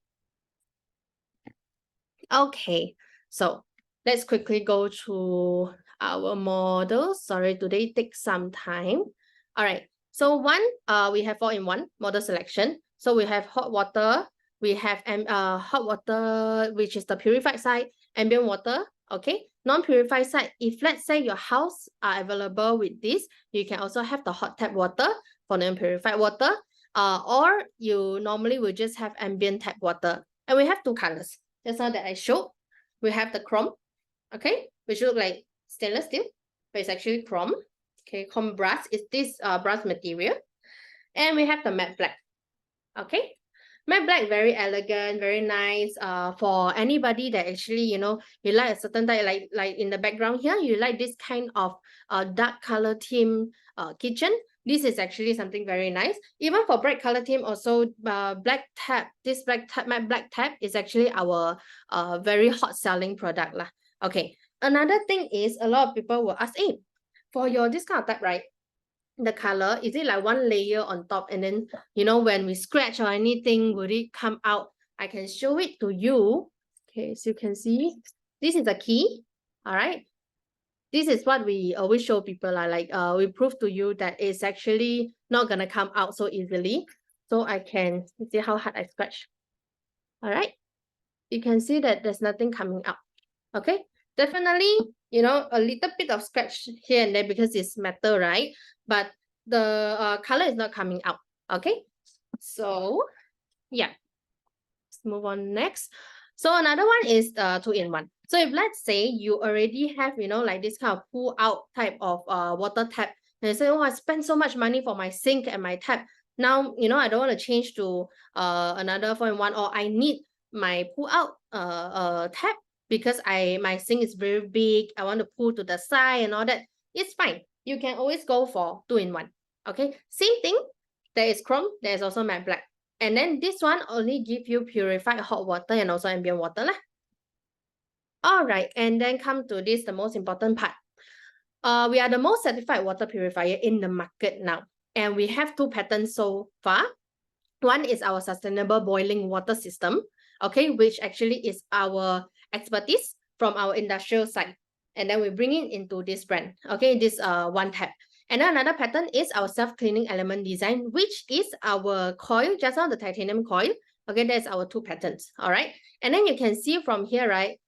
Okay, so let's quickly go to our models. Sorry, today takes some time. All right, so we have 4-in-1 model selection. So we have hot water, we have hot water, which is the purified side, ambient water, okay? Non-purified side, if let's say your house are available with this, you can also have the hot tap water for non-purified water, or you normally will just have ambient tap water. And we have two colors. Just now that I showed, we have the chrome, okay, which look like stainless steel, but it's actually chrome. Okay, chrome brass is this brass material. And we have the matte black, okay. Matte black, very elegant, very nice. For anybody that actually, you know, you like a certain type, like in the background here, you like this kind of dark color theme kitchen. This is actually something very nice. Even for bright color theme, also black tab. This matte black tab is actually our very hot selling product lah. Okay. Another thing is a lot of people will ask, hey, for your this kind of tab, right? The color, is it like one layer on top, and then, you know, when we scratch or anything, would it come out? I can show it to you. Okay, so you can see this is a key. All right, this is what we always show people, like we prove to you that it's actually not gonna come out so easily. So I can see how hard I scratch. All right, you can see that there's nothing coming out. Okay, definitely, you know, a little bit of scratch here and there because it's metal, right? But the color is not coming out. Okay, so yeah, let's move on next. So another one is the 2-in-1. So if let's say you already have, you know, like this kind of pull out type of water tap, and you say, oh, I spent so much money for my sink and my tap. Now, you know, I don't want to change to another 4-in-1, or I need my pull out tap because my sink is very big. I want to pull to the side and all that. It's fine. You can always go for 2-in-1. Okay, same thing. There is chrome. There is also matte black. And then this one only give you purified hot water and also ambient water lah. All right, and then come to this, the most important part. We are the most certified water purifier in the market now. And we have 2 patents so far. One is our sustainable boiling water system, okay, which actually is our expertise from our industrial side. And then we bring it into this brand, okay, this one tap. And then another patent is our self-cleaning element design, which is our coil, just now the titanium coil. Okay, that's our 2 patents. All right. And then you can see from here, right?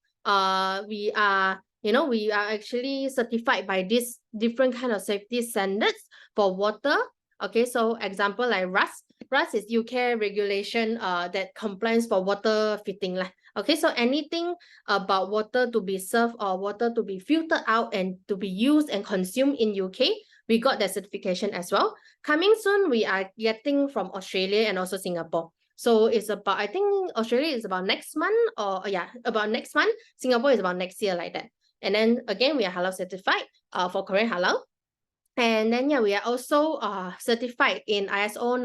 We are actually certified by this different kind of safety standards for water. Okay, so example like RAS. RAS is UK regulation that compliance for water fitting lah. Okay, so anything about water to be served or water to be filtered out and to be used and consumed in UK, we got that certification as well. Coming soon, we are getting from Australia and also Singapore. So it's about, I think Australia is about next month, or yeah, about next month. Singapore is about next year, like that. And then again, we are halal certified for Korean halal. And then yeah, we are also certified in ISO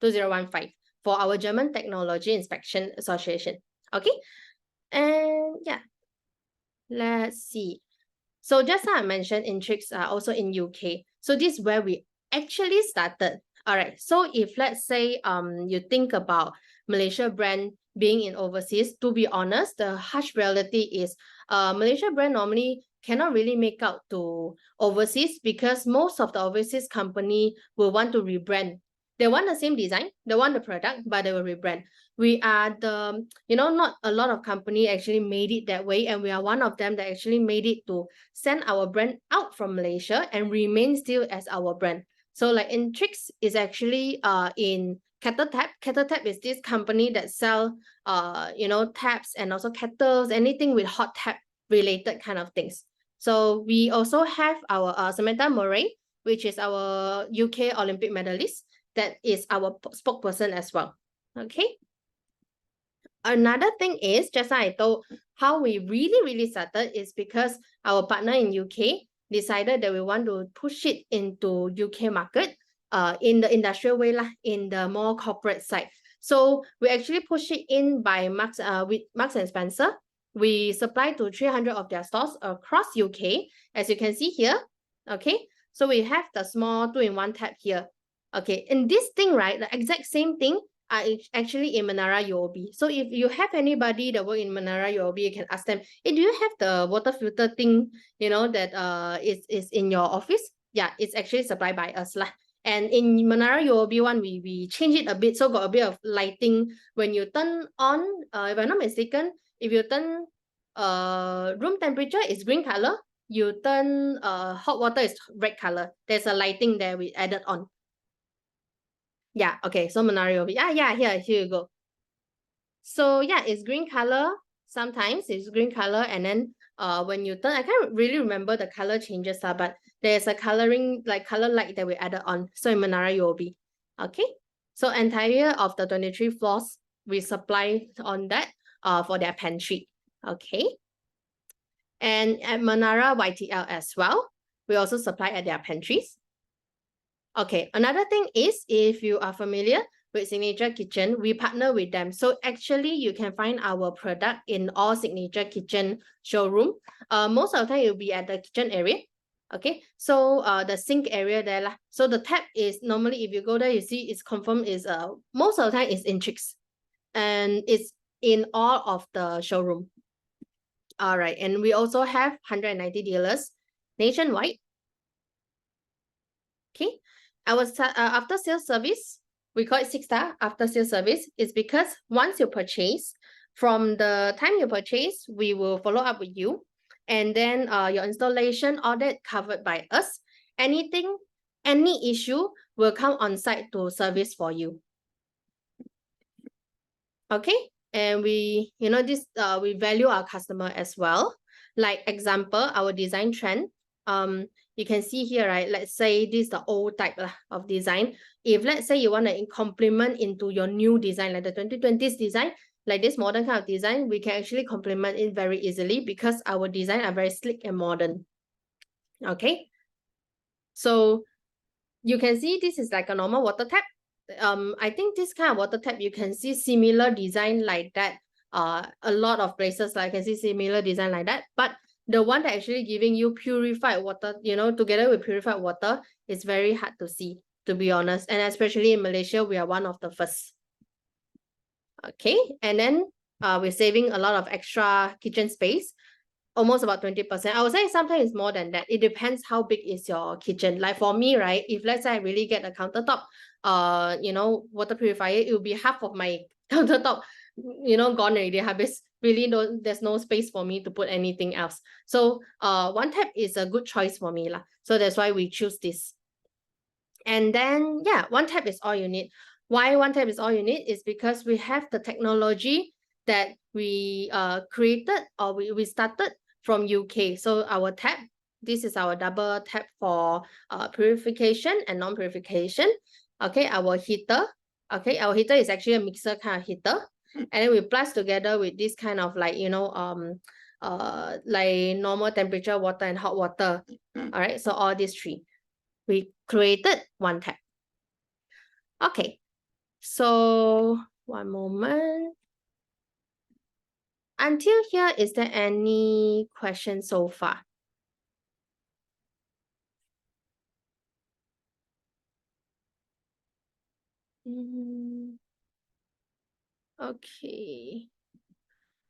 9001-2015 for our German Technology Inspection Association. Okay, and yeah, let's see. So just now I mentioned INTRIX are also in UK. So this is where we actually started. All right, so if let's say you think about Malaysia brand being in overseas, to be honest, the harsh reality is Malaysia brand normally cannot really make out to overseas because most of the overseas company will want to rebrand. They want the same design, they want the product, but they will rebrand. We are the, you know, not a lot of company actually made it that way, and we are one of them that actually made it to send our brand out from Malaysia and remain still as our brand. So like INTRIX is actually in kettle tap. Kettle tap is this company that sell you know, taps and also kettles, anything with hot tap related kind of things. So we also have our Samantha Murray, which is our UK Olympic medalist, that is our spokesperson as well. Okay. Another thing is, just like I told, how we really started is because our partner in UK decided that we want to push it into UK market in the industrial way lah, in the more corporate side. So we actually push it in by with Marks and Spencer. We supply to 300 of their stores across UK, as you can see here. Okay, So we have the small 2-in-1 tab here. Okay, and this thing, right, the exact same thing are actually in Menara UOB. So if you have anybody that work in Menara UOB, you can ask them, hey, do you have the water filter thing, you know, that is in your office? Yeah, it's actually supplied by us lah. And in Menara UOB one, we change it a bit, so got a bit of lighting. When you turn on, if I'm not mistaken, if you turn room temperature is green color, you turn hot water is red color. There's a lighting there we added on. Yeah, okay, so Menara UOB. Yeah, here you go. So yeah, it's green color. Sometimes it's green color, and then when you turn, I can't really remember the color changes, but there's a coloring, like color light that we added on. So in Menara UOB. Okay. So entire of the 23 floors, we supply on that for their pantry. Okay. And at Menara YTL as well, we also supply at their pantries. Okay, another thing is, if you are familiar with Signature Kitchen, we partner with them. So actually, you can find our product in all Signature Kitchen showroom. Most of the time, it will be at the kitchen area. Okay, so the sink area there lah. So the tap is normally, if you go there, you see it's confirmed is most of the time is INTRIX, and it's in all of the showroom. All right, and we also have 190 dealers nationwide. Okay, our after sales service, we call it 6-star after sales service, is because once you purchase, from the time you purchase, we will follow up with you, and then your installation, all that covered by us. Anything, any issue will come on site to service for you. Okay, and we, you know, this we value our customer as well. Like example, our design trend. You can see here, right? Let's say this is the old type of design. If let's say you want to complement into your new design, like the 2020s design, like this modern kind of design, we can actually complement it very easily because our design are very slick and modern. Okay, so you can see this is like a normal water tap. I think this kind of water tap, you can see similar design like that. A lot of places, like I can see similar design like that. But the one that actually giving you purified water, you know, together with purified water, is very hard to see, to be honest. And especially in Malaysia, we are one of the first. Okay, and then we're saving a lot of extra kitchen space, almost about 20%. I would say sometimes it's more than that. It depends how big is your kitchen. Like for me, right, if let's say I really get a countertop, you know, water purifier, it will be half of my countertop, you know, gone already. Really there's no space for me to put anything else. So one tap is a good choice for me lah. So that's why we choose this. And then yeah, one tap is all you need. Why one tap is all you need is because we have the technology that we created, or we started from UK. So our tap, this is our double tap for purification and non-purification. Okay, our heater. Okay, our heater is actually a mixer kind of heater. And then we plus together with this kind of like, you know, like normal temperature water and hot water. All right, so all these three. We created one tap. Okay, so one moment. Until here, is there any question so far? Okay.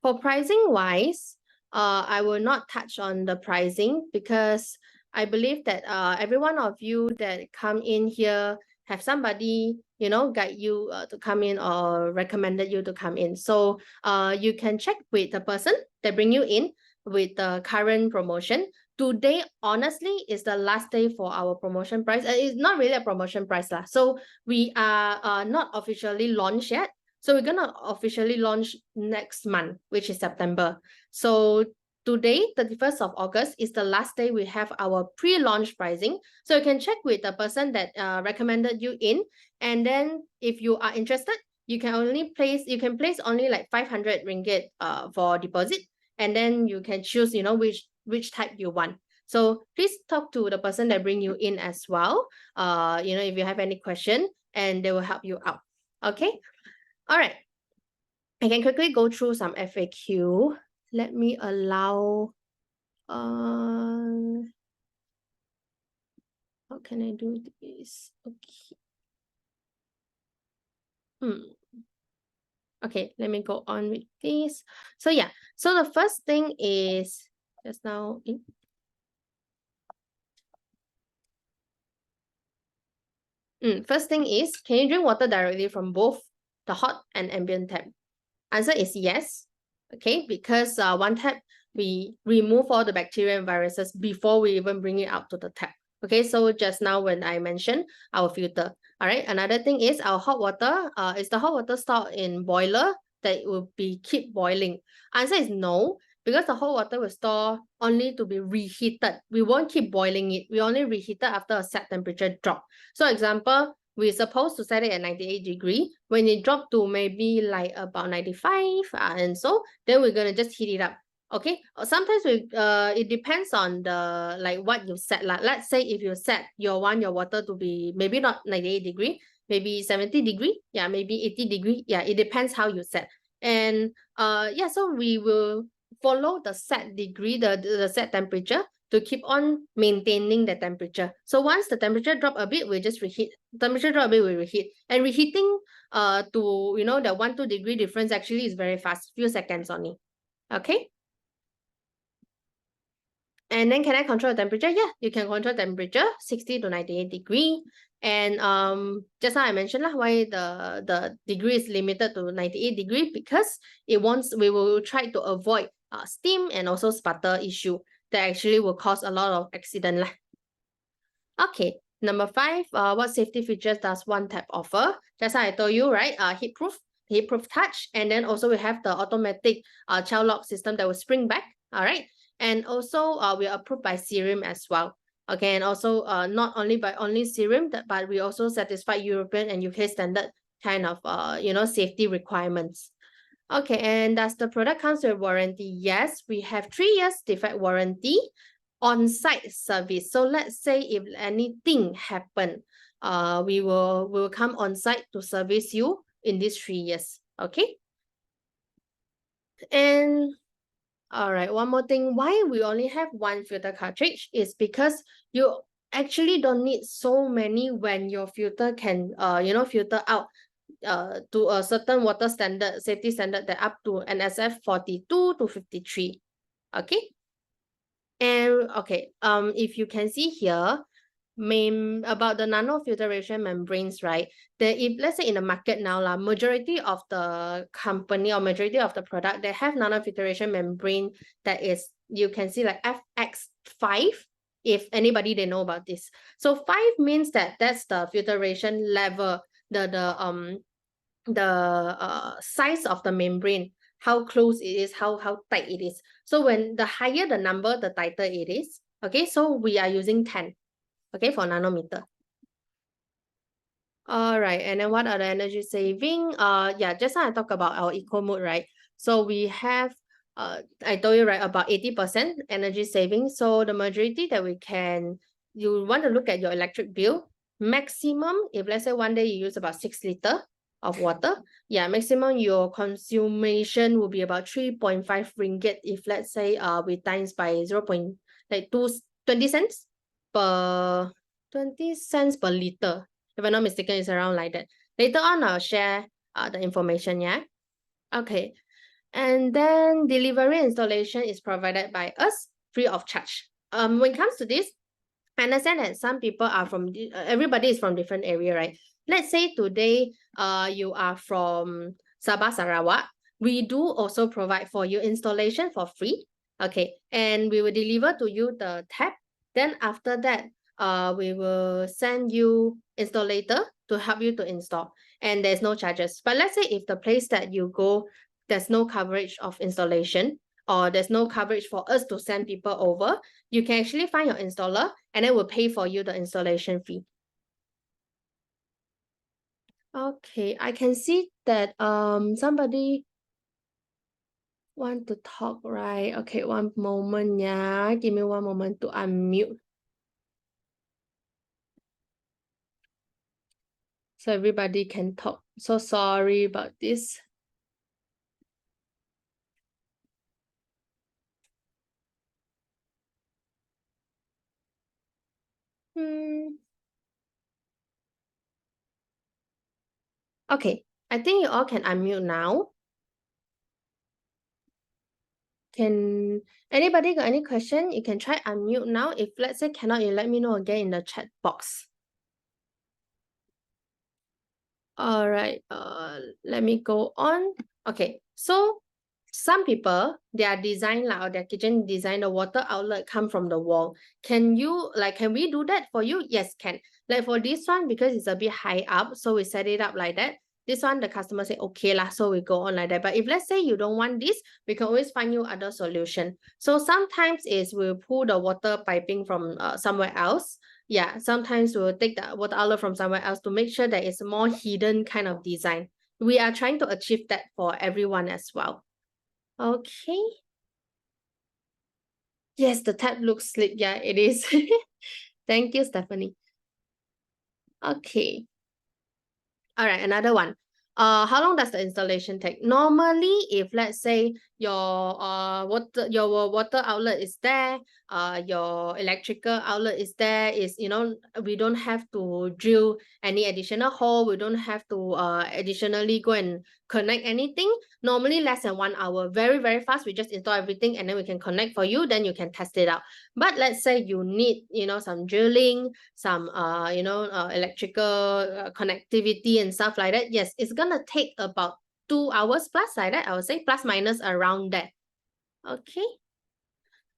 For pricing wise, I will not touch on the pricing because I believe that every one of you that come in here have somebody, you know, guide you to come in or recommended you to come in. So you can check with the person that bring you in with the current promotion. Today, honestly, is the last day for our promotion price. It's not really a promotion price lah. So we are not officially launched yet. So we're gonna officially launch next month, which is September. So today, 31st of August, is the last day we have our pre-launch pricing. So you can check with the person that recommended you in. And then if you are interested, you can place only like 500 ringgit for deposit. And then you can choose, you know, which type you want. So please talk to the person that bring you in as well. You know, if you have any question, and they will help you out. Okay. All right, I can quickly go through some FAQ. Let me allow How can I do this? Okay. Okay, let me go on with this. So yeah, so the first thing is just now. First thing is, can you drink water directly from both the hot and ambient tap? Answer is yes. Okay, because one tap, we remove all the bacteria and viruses before we even bring it out to the tap. Okay, so just now when I mentioned our filter. All right, another thing is our hot water, is the hot water stored in boiler that will be keep boiling? Answer is no, because the hot water will store only to be reheated. We won't keep boiling it. We only reheat it after a set temperature drop. So example, we're supposed to set it at 98 degree. When it drop to maybe like about 95, and so then we're gonna just heat it up. Okay, sometimes it depends on the like what you set. Like let's say if you set your water to be maybe not 98 degree, maybe 70 degree, yeah, maybe 80 degree, yeah, it depends how you set. And yeah, so we will follow the set degree, the set temperature to keep on maintaining the temperature. So once the temperature drop a bit, we just reheat. Temperature drop a bit, we reheat. And reheating to the 1-2 degree difference actually is very fast, few seconds only. Okay. And then can I control the temperature? Yeah, you can control temperature 60 to 98 degree. And just now I mentioned why the degree is limited to 98 degree, because we will try to avoid steam and also sputter issue that actually will cause a lot of accident lah. Okay, number 5, what safety features does one tap offer? Just like I told you, right? Heat proof touch, and then also we have the automatic child lock system that will spring back. All right, and also we are approved by Serum as well. Okay, and also not only by Serum, but we also satisfy European and UK standard kind of safety requirements. Okay, and does the product comes with warranty? Yes, we have 3 years defect warranty, on-site service. So let's say if anything happen, we will come on site to service you in these 3 years. Okay. And all right, one more thing. Why we only have one filter cartridge is because you actually don't need so many when your filter can filter out to a certain water standard, safety standard, that up to NSF 42 to 53. Okay. And okay, if you can see here, about the nanofiltration membranes, right? If let's say in the market now, majority of the company or majority of the product, they have nanofiltration membrane that is, you can see like FX5. If anybody they know about this, so 5 means that's the filtration level, the size of the membrane, how close it is, how tight it is. So when the higher the number, the tighter it is. Okay, so we are using 10, okay, for nanometer. All right, and then what are the energy saving? Yeah, just now I talked about our eco mode, right? So we have I told you, right, about 80% energy saving. So the majority that you want to look at your electric bill. Maximum, if let's say one day you use about 6 liter of water, yeah, maximum your consumption will be about 3.5 ringgit if let's say we times by 20 cents per 20 cents per liter. If I'm not mistaken, it's around like that. Later on, I'll share the information, yeah? Okay. And then delivery installation is provided by us free of charge. When it comes to this, I understand that some people are everybody is from different area, right? Let's say today, you are from Sabah, Sarawak. We do also provide for you installation for free. Okay, and we will deliver to you the tap. Then after that, we will send you installer to help you to install, and there's no charges. But let's say if the place that you go, there's no coverage of installation, or there's no coverage for us to send people over, you can actually find your installer and then we'll pay for you the installation fee. Okay, I can see that somebody want to talk, right? Okay, one moment, yeah. Give me one moment to unmute. So everybody can talk. So sorry about this. Okay, I think you all can unmute now. Can anybody got any question? You can try unmute now. If let's say cannot, you let me know again in the chat box. All right, let me go on. Okay, so some people, their design or their kitchen design, the water outlet come from the wall. Can we do that for you? Yes, can. Like for this one, because it's a bit high up, so we set it up like that. This one, the customer say, okay lah, so we go on like that. But if let's say you don't want this, we can always find you other solution. So sometimes is we'll pull the water piping from somewhere else. Yeah, sometimes we'll take the water outlet from somewhere else to make sure that it's a more hidden kind of design. We are trying to achieve that for everyone as well. Okay. Yes, the tap looks slick. Yeah, it is. Thank you, Stephanie. Okay. All right, another one. How long does the installation take? Normally, if let's say your water outlet is there, your electrical outlet is there, we don't have to drill any additional hole, we don't have to additionally go and connect anything. Normally less than 1 hour, very, very fast. We just install everything and then we can connect for you, then you can test it out. But let's say you need, some drilling, some, electrical connectivity and stuff like that. Yes, it's gonna take about 2 hours plus like that. I would say plus minus around that. Okay.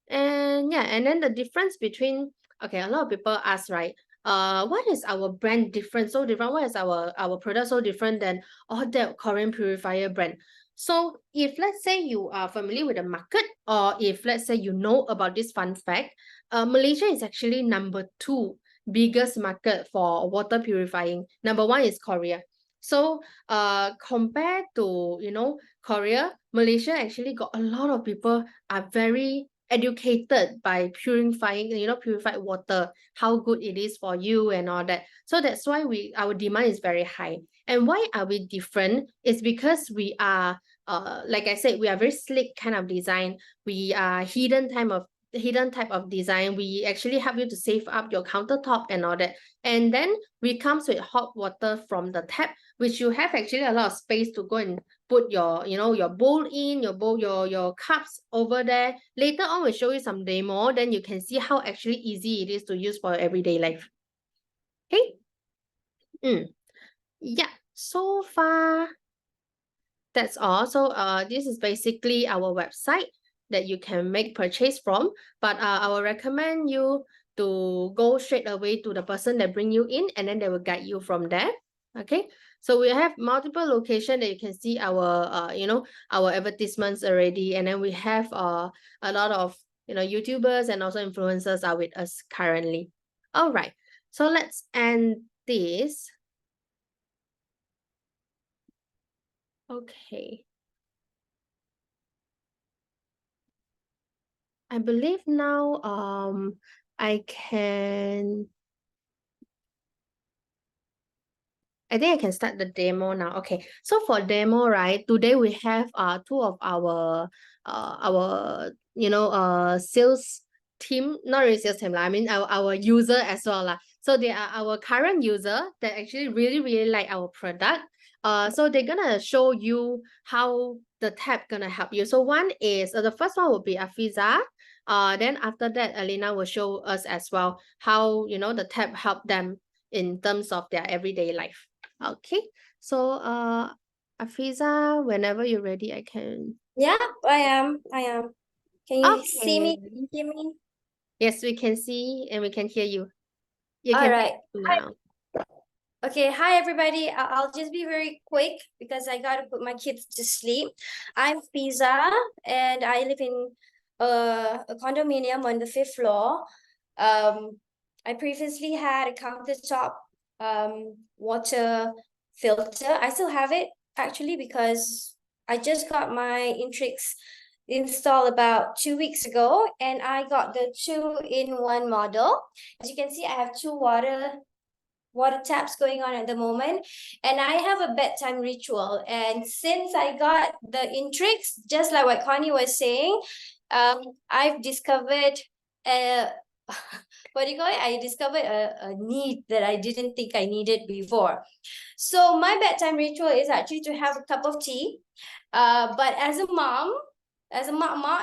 And yeah, and then the difference between, okay, a lot of people ask, right? What is our brand different? So different. Why is our product so different than all that Korean purifier brand? So if let's say you are familiar with the market, or if let's say you know about this fun fact, Malaysia is actually number 2 biggest market for water purifying. Number 1 is Korea. So compared to Korea, Malaysia actually got a lot of people are very educated by purifying, purified water, how good it is for you and all that. So that's why our demand is very high. And why are we different? It's because we are, like I said, we are very slick kind of design. We are hidden type of design. We actually help you to save up your countertop and all that. And then we comes with hot water from the tap, which you have actually a lot of space to go and put your your bowl in, your cups over there. Later on we'll show you some demo, then you can see how actually easy it is to use for your everyday life. Okay. Yeah, so far that's all. So this is basically our website that you can make purchase from, but I will recommend you to go straight away to the person that bring you in, and then they will guide you from there. Okay, so we have multiple locations that you can see our our advertisements already, and then we have a lot of YouTubers and also influencers are with us currently. All right, so let's end this. Okay, I believe now I think I can start the demo now. Okay, so for demo, right, today we have 2 of our sales team, not really sales team, I mean our user as well lah. So they are our current user that actually really like our product. So they're gonna show you how the tap gonna help you. So one is the first one will be Afiza. Then after that, Alina will show us as well how the tap help them in terms of their everyday life. Okay, so Afiza, whenever you're ready, I can. Yeah, I am. Can you see me? Can you hear me? Yes, we can see and we can hear you. You All can right. now. Okay, hi everybody. I'll just be very quick because I gotta put my kids to sleep. I'm Fiza and I live in a condominium on the 5th floor. I previously had a countertop water filter. I still have it actually because I just got my INTRIX installed about 2 weeks ago, and I got the 2-in-1 model. As you can see, I have 2 water taps going on at the moment, and I have a bedtime ritual. And since I got the INTRIX, just like what Connie was saying, I've discovered what do you call it? I discovered a need that I didn't think I needed before. So my bedtime ritual is actually to have a cup of tea. But as a mom,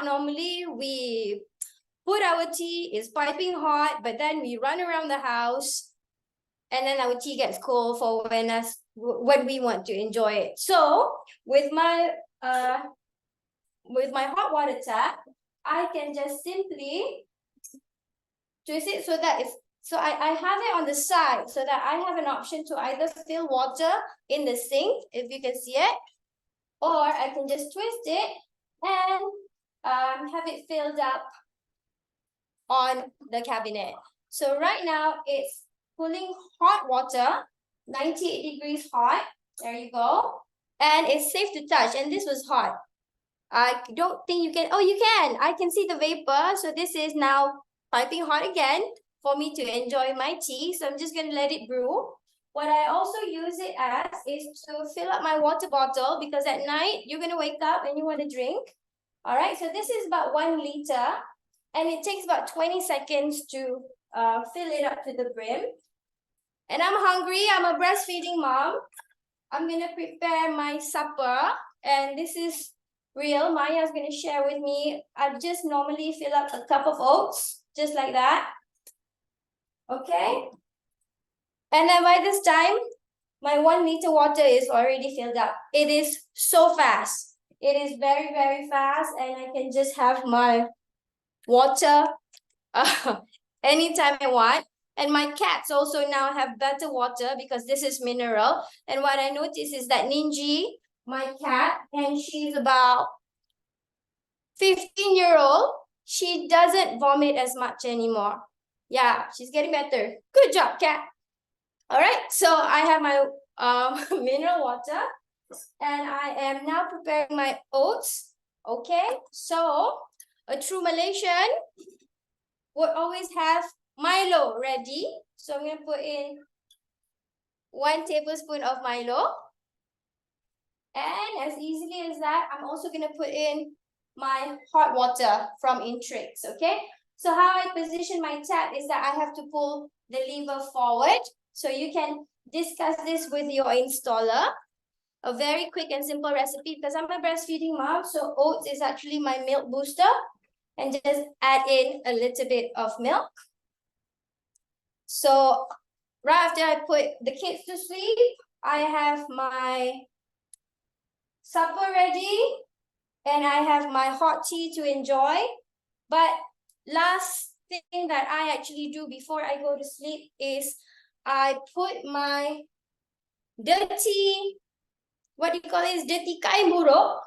normally we put our tea, it's piping hot, but then we run around the house and then our tea gets cold for when we want to enjoy it. So with my hot water tap, I can just simply twist it so that I have it on the side so that I have an option to either fill water in the sink, if you can see it, or I can just twist it and have it filled up on the cabinet. So right now it's pulling hot water, 98 degrees hot. There you go. And it's safe to touch. And this was hot. I don't think you can. Oh, you can. I can see the vapor. So this is now piping hot again for me to enjoy my tea. So I'm just going to let it brew. What I also use it as is to fill up my water bottle because at night you're going to wake up and you want to drink. All right. So this is about 1 liter and it takes about 20 seconds to fill it up to the brim. And I'm hungry. I'm a breastfeeding mom. I'm going to prepare my supper. And this is real. Maya's going to share with me. I just normally fill up a cup of oats, just like that. Okay. And then by this time, my 1 liter water is already filled up. It is so fast. It is very, very fast. And I can just have my water anytime I want. And my cats also now have better water because this is mineral. And what I noticed is that Ninji, my cat, and she's about 15-year-old, she doesn't vomit as much anymore. Yeah, she's getting better. Good job, cat. All right, so I have my mineral water and I am now preparing my oats. Okay, so a true Malaysian would always have Milo ready. So I'm going to put in 1 tablespoon of Milo. And as easily as that, I'm also going to put in my hot water from INTRIX, okay? So how I position my tap is that I have to pull the lever forward. So you can discuss this with your installer. A very quick and simple recipe because I'm a breastfeeding mom. So oats is actually my milk booster. And just add in a little bit of milk. So right after I put the kids to sleep, I have my supper ready and I have my hot tea to enjoy. But last thing that I actually do before I go to sleep is I put my dirty, what do you call this, dirty kain buruk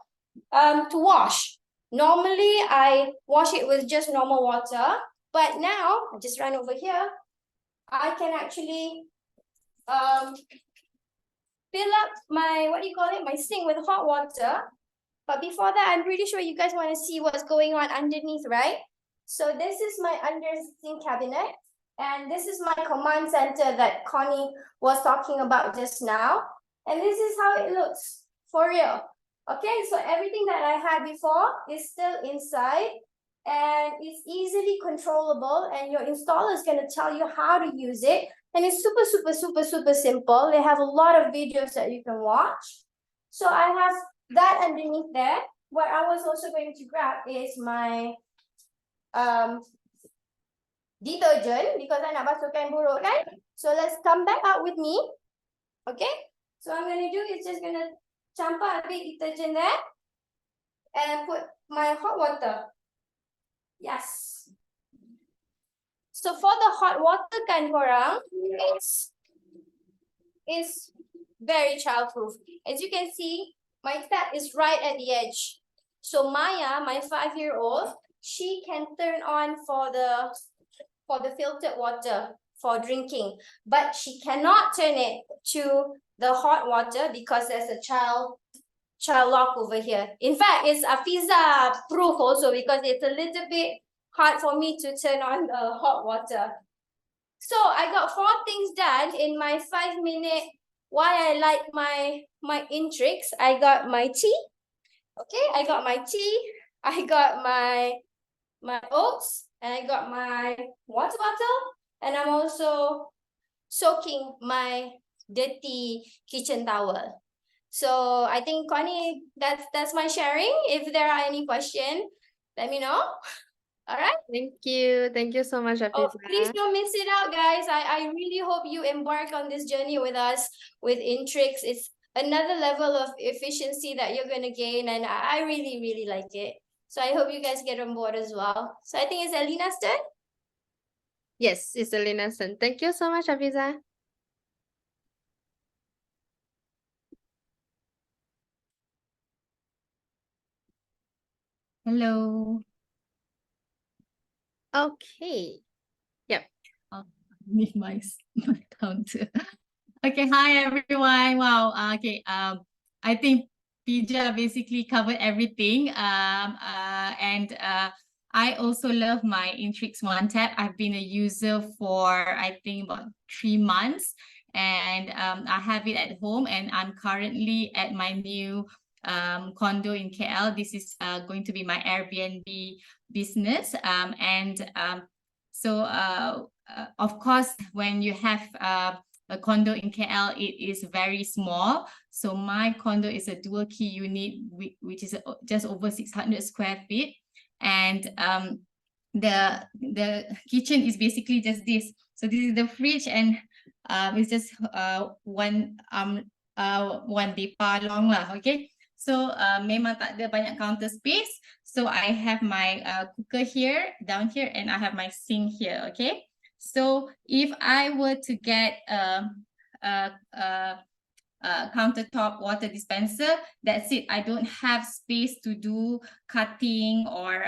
to wash. Normally, I wash it with just normal water, but now, I just run over here, I can actually fill up my, what do you call it, my sink with hot water. But before that, I'm pretty sure you guys want to see what's going on underneath, right? So this is my under sink cabinet, and this is my command center that Connie was talking about just now. And this is how it looks, for real. Okay, so everything that I had before is still inside and it's easily controllable and your installer is going to tell you how to use it. And it's super, super, super, super simple. They have a lot of videos that you can watch. So I have that underneath there. What I was also going to grab is my detergent because I nak basuh kain buruk kan. So let's come back out with me. Okay, so I'm going to do is just going to campur a bit detergent there and put my hot water. Yes. So for the hot water kan korang, it's very childproof. As you can see, my tap is right at the edge. So Maya, my 5-year-old, she can turn on for the filtered water for drinking, but she cannot turn it to the hot water because there's a child lock over here. In fact, it's Afiza proof also because it's a little bit hard for me to turn on the hot water. So I got 4 things done in my 5-minute. Why I like my INTRIX. I got my tea. Okay, I got my tea. I got my oats and I got my water bottle, and I'm also soaking my dirty kitchen towel. So I think, Connie, that's my sharing. If there are any questions, let me know. All right. Thank you. Thank you so much, Oh, Afiza. please don't miss it out, guys. I really hope you embark on this journey with us with INTRIX. It's another level of efficiency that you're gonna gain, and I really, really like it. So I hope you guys get on board as well. So I think it's Alina's turn. Yes, it's Alina's turn. Thank you so much, Afiza. Hello. Okay. Yep. Need my counter. Okay, hi everyone. Wow. Okay. I think Pija basically covered everything. I also love my INTRIX One Tap. I've been a user for I think about 3 months, and I have it at home, and I'm currently at my new condo in KL. This is going to be my Airbnb business. Of course, when you have a condo in KL, it is very small. So my condo is a dual key unit, which is just over 600 square feet. And the kitchen is basically just this. So this is the fridge, and it's just one depa long lah, okay? So memang tak ada banyak counter space. So I have my cooker here, down here, and I have my sink here, okay? So if I were to get a countertop water dispenser, that's it. I don't have space to do cutting or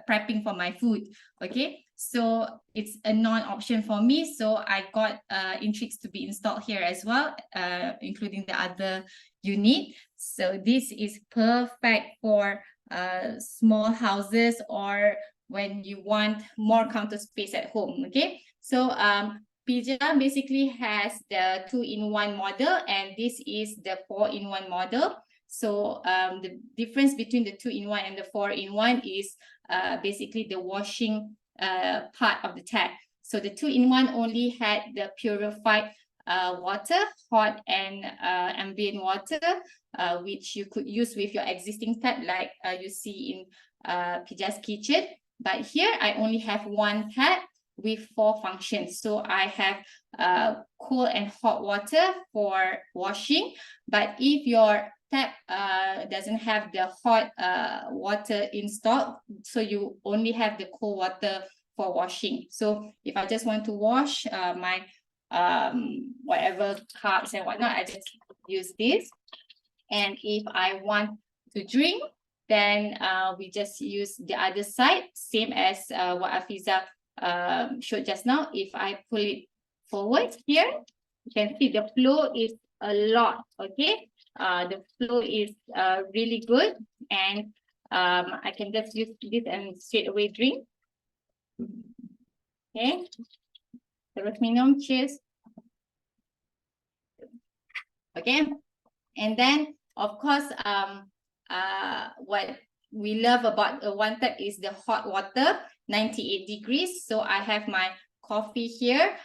prepping for my food, okay? So it's a non-option for me. So I got INTRIX to be installed here as well, including the other unit. So this is perfect for small houses or when you want more counter space at home, okay? So Pija basically has the 2-in-1 model, and this is the 4-in-1 model. So the difference between the 2-in-1 and the 4-in-1 is basically the washing part of the tap. So the 2-in-1 only had the purified water, hot and ambient water, which you could use with your existing tap, like you see in Pija's kitchen. But here I only have one tap with 4 functions. So I have cold and hot water for washing. But if your tap doesn't have the hot water installed, so you only have the cold water for washing. So if I just want to wash my whatever cups and whatnot, I just use this. And if I want to drink, then we just use the other side, same as what Afiza showed just now. If I pull it forward here, you can see the flow is a lot, okay? The flow is really good, and I can just use this and straight away drink. Okay, terus minum, cheers. Okay, and then of course, what we love about a one tap is the hot water, 98 degrees. So I have my coffee here.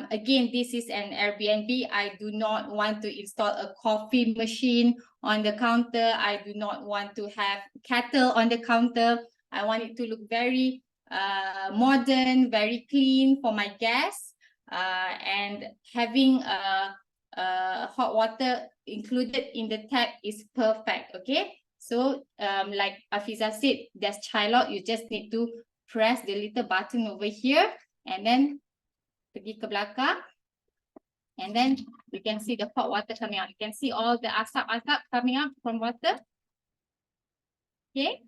Again, this is an Airbnb. I do not want to install a coffee machine on the counter. I do not want to have kettle on the counter. I want it to look very modern, very clean for my guests. And having hot water included in the tap is perfect, okay? So like Afiza said, there's chai lock. You just need to press the little button over here and then pergi ke belakang, and then you can see the hot water coming out. You can see all the asap coming out from water. Okay,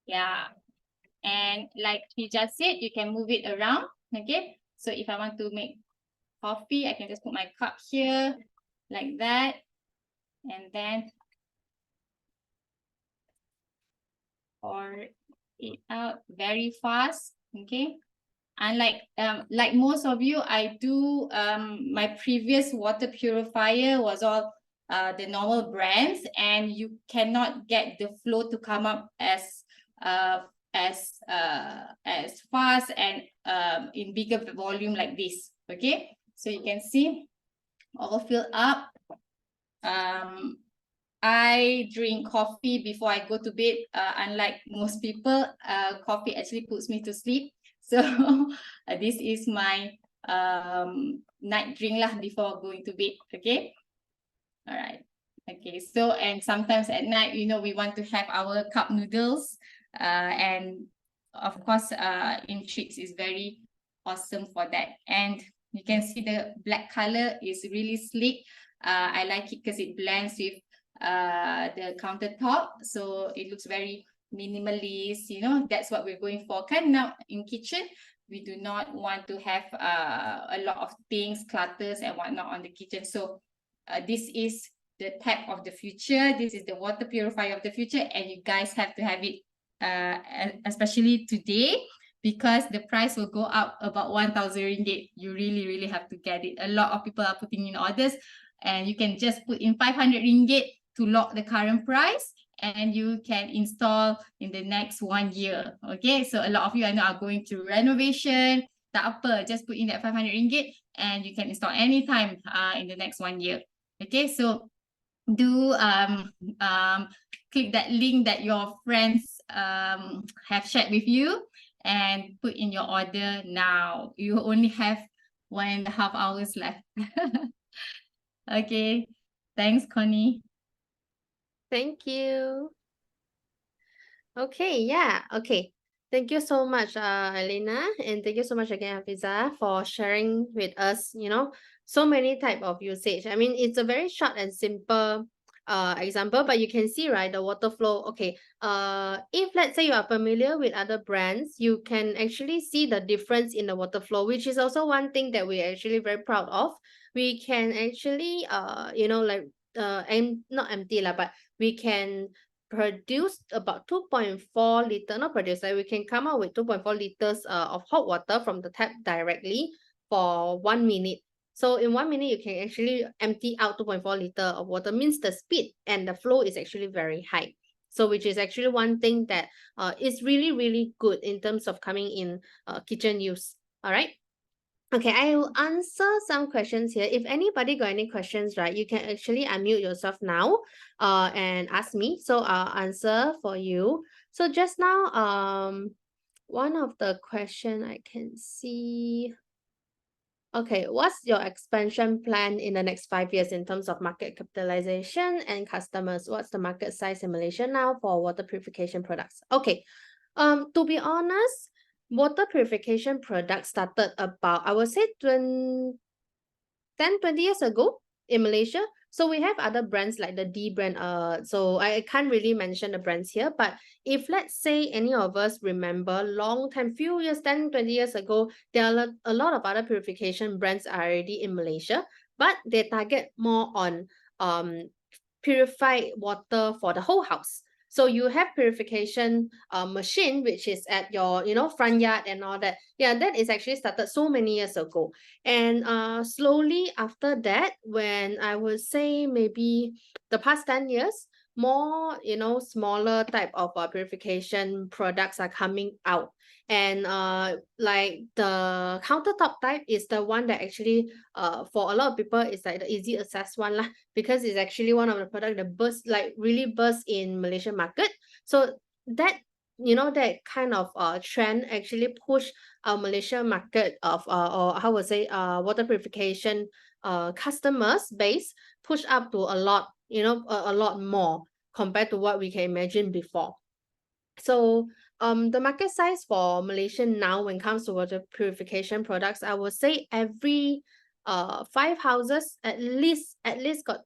yeah, and like he just said, you can move it around. Okay, so if I want to make coffee, I can just put my cup here like that, and then pour it out very fast. Okay, unlike like most of you, I do my previous water purifier was all the normal brands, and you cannot get the flow to come up as as fast and in bigger volume like this. Okay, so you can see all filled up. I drink coffee before I go to bed. Unlike most people, coffee actually puts me to sleep. So this is my night drink lah before going to bed. Okay. All right. Okay. So, and sometimes at night, you know, we want to have our cup noodles. And of course, INTRIX is very awesome for that. And you can see the black color is really sleek. I like it because it blends with the countertop. So it looks very minimalist, you know, that's what we're going for. Kind of in kitchen, we do not want to have a lot of things, clutters and whatnot on the kitchen. So this is the tap of the future. This is the water purifier of the future, and you guys have to have it, especially today, because the price will go up about 1,000 ringgit. You really have to get it. A lot of people are putting in orders, and you can just put in 500 ringgit to lock the current price, and you can install in the next 1 year. Okay, so a lot of you I know are going through renovation. Tak apa, just put in that 500 ringgit and you can install anytime in the next 1 year. Okay, so do click that link that your friends have shared with you and put in your order now. You only have 1.5 hours left. Okay, thanks, Connie. Thank you. Okay, yeah, okay. Thank you so much, Elena, and thank you so much again, Hafiza, for sharing with us, you know, so many type of usage. I mean, it's a very short and simple example, but you can see, right, the water flow. Okay, if let's say you are familiar with other brands, you can actually see the difference in the water flow, which is also one thing that we're actually very proud of. We can actually, you know, like, not empty lah, but we can produce about 2.4 liter, not produce, like we can come out with 2.4 liters of hot water from the tap directly for 1 minute. So in 1 minute, you can actually empty out 2.4 liter of water, means the speed and the flow is actually very high. So which is actually one thing that is really good in terms of coming in kitchen use. All right. Okay, I will answer some questions here. If anybody got any questions, right, you can actually unmute yourself now and ask me. So I'll answer for you. So just now, one of the question I can see. Okay, what's your expansion plan in the next 5 years in terms of market capitalization and customers? What's the market size in Malaysia now for water purification products? Okay, to be honest, water purification products started about, I would say, 10, 20 years ago in Malaysia. So we have other brands like the D brand. So I can't really mention the brands here, but if let's say any of us remember long time, few years, 10, 20 years ago, there are a lot of other purification brands already in Malaysia, but they target more on purified water for the whole house. So you have purification machine, which is at your, you know, front yard and all that. Yeah, that is actually started so many years ago. And slowly after that, when I would say maybe the past 10 years, more, you know, smaller type of purification products are coming out. And like the countertop type is the one that actually for a lot of people is like the easy access one lah, because it's actually one of the product that burst, like really burst in Malaysian market. So that, you know, that kind of trend actually push our Malaysian market of or how would say water purification customers base push up to a lot, you know, a lot more compared to what we can imagine before. So the market size for Malaysia now when it comes to water purification products, I would say every 5 houses at least got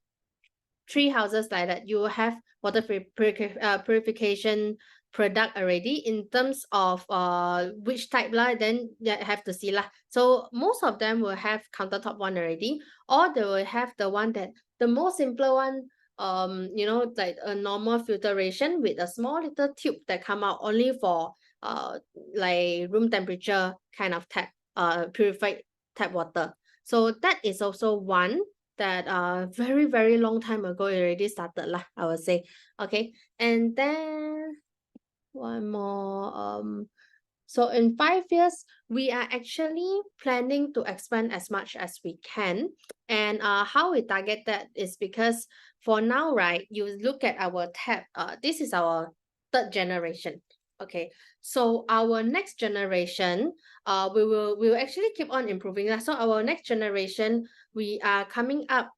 3 houses like that. You will have water purification product already. In terms of which type lah, then you have to see lah. So most of them will have countertop one already, or they will have the one that the most simpler one, you know, like a normal filtration with a small little tube that come out only for like room temperature kind of tap purified tap water. So that is also one that very long time ago it already started lah, I would say. Okay, and then one more. So in 5 years, we are actually planning to expand as much as we can. And how we target that is because for now, right, you look at our tab, this is our 3rd generation. Okay, so our next generation, we will actually keep on improving that. So our next generation, we are coming up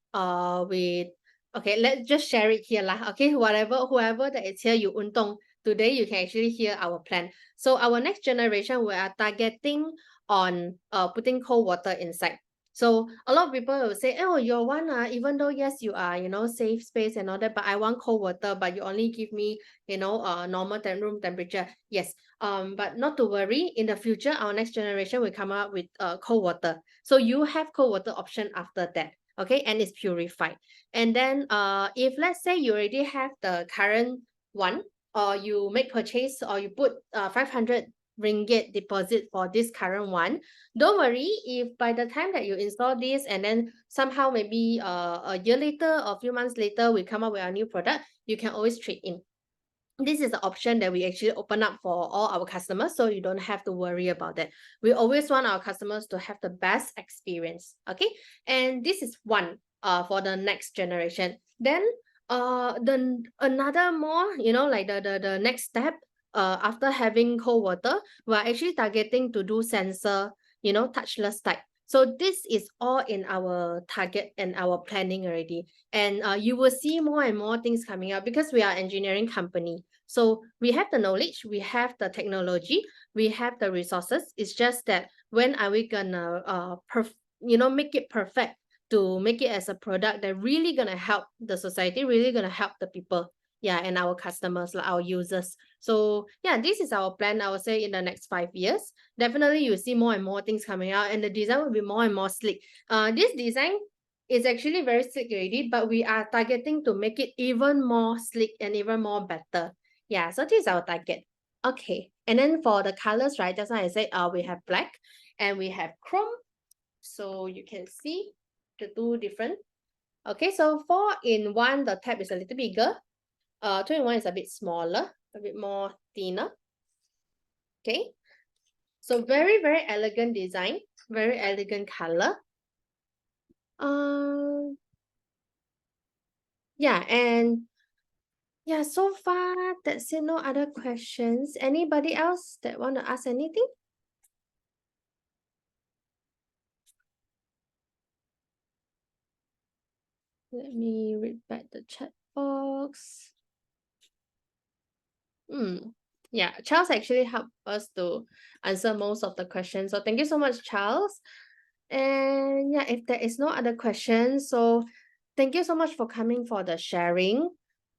with, okay, let's just share it here lah. Okay, whoever that is here, you untong. Today you can actually hear our plan. So our next generation, we are targeting on putting cold water inside. So a lot of people will say, oh, your one, even though yes, you are, safe space and all that, but I want cold water, but you only give me, normal room temperature. Yes. But not to worry, in the future, our next generation will come out with cold water. So you have cold water option after that. Okay, and it's purified. And then if let's say you already have the current one, or you make purchase, or you put 500 ringgit deposit for this current one, don't worry if by the time that you install this and then somehow maybe a year later or a few months later we come up with a new product, you can always trade in. This is the option that we actually open up for all our customers, so you don't have to worry about that. We always want our customers to have the best experience. Okay, and this is one for the next generation. Then another more, like the next step, after having cold water, we're actually targeting to do sensor, touchless type. So this is all in our target and our planning already. And you will see more and more things coming up because we are engineering company. So we have the knowledge, we have the technology, we have the resources. It's just that when are we gonna make it perfect to make it as a product that really gonna help the society, really gonna help the people, yeah, and our customers, like our users. So yeah, this is our plan. I would say in the next 5 years, definitely you'll see more and more things coming out, and the design will be more and more sleek. This design is actually very sleek already, but we are targeting to make it even more sleek and even more better. Yeah, so this is our target. Okay, and then for the colors, right, just like I said, we have black and we have chrome. So you can see the two different. Okay, so 4-in-1, the tab is a little bigger. 2-in-1 is a bit smaller, a bit more thinner. Okay, so very, very elegant design, very elegant color. Yeah, and yeah, so far that's it. No other questions. Anybody else that want to ask anything? Let me read back the chat box. Yeah, Charles actually helped us to answer most of the questions. So thank you so much, Charles. And yeah, if there is no other questions, so thank you so much for coming for the sharing.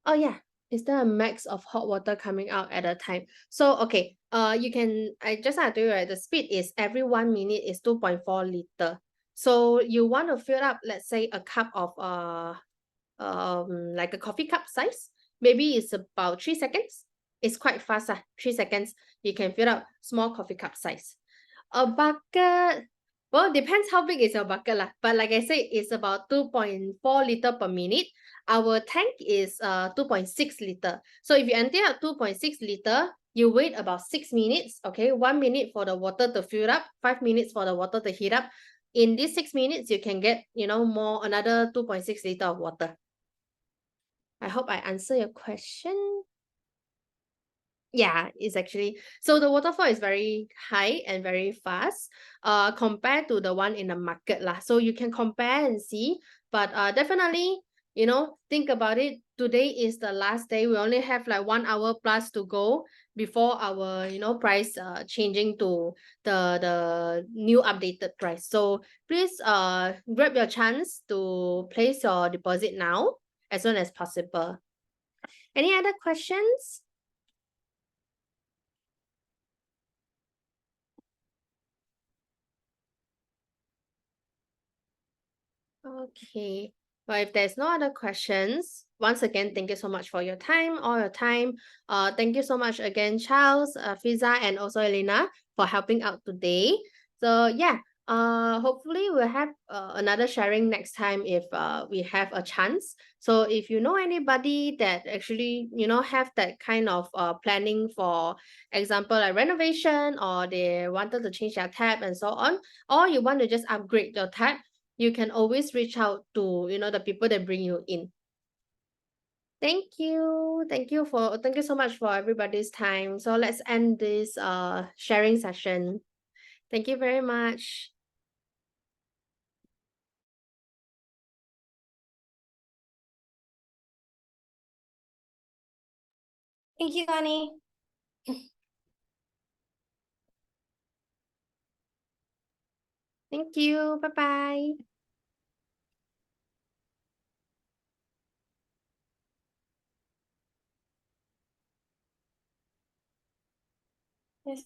Oh yeah, is there a max of hot water coming out at a time? So okay, you can, I just have to tell you, right, the speed is every 1 minute is 2.4 liter. So you want to fill up, let's say, a cup of like a coffee cup size, maybe it's about 3 seconds. It's quite fast, 3 seconds you can fill up small coffee cup size. A bucket, well, depends how big is your bucket lah. But like I said, it's about 2.4 liter per minute. Our tank is 2.6 liter. So if you empty out 2.6 liter, you wait about 6 minutes. Okay, 1 minute for the water to fill up, 5 minutes for the water to heat up. In these 6 minutes, you can get, more, another 2.6 liter of water. I hope I answer your question. Yeah, it's actually, so the waterfall is very high and very fast compared to the one in the market lah. So you can compare and see, but definitely, think about it. Today is the last day. We only have like 1 hour plus to go before our, price changing to the new updated price. So please grab your chance to place your deposit now as soon as possible. Any other questions? Okay. Well, if there's no other questions, once again, thank you so much for your time, all your time. Thank you so much again, Charles, Fiza, and also Elena for helping out today. So yeah, Hopefully we'll have another sharing next time if we have a chance. So if you know anybody that actually, have that kind of planning, for example, like renovation, or they wanted to change their tap and so on, or you want to just upgrade your tap, you can always reach out to, the people that bring you in. Thank you. Thank you so much for everybody's time. So let's end this sharing session. Thank you very much. Thank you, Connie. Thank you. Bye-bye. Yes.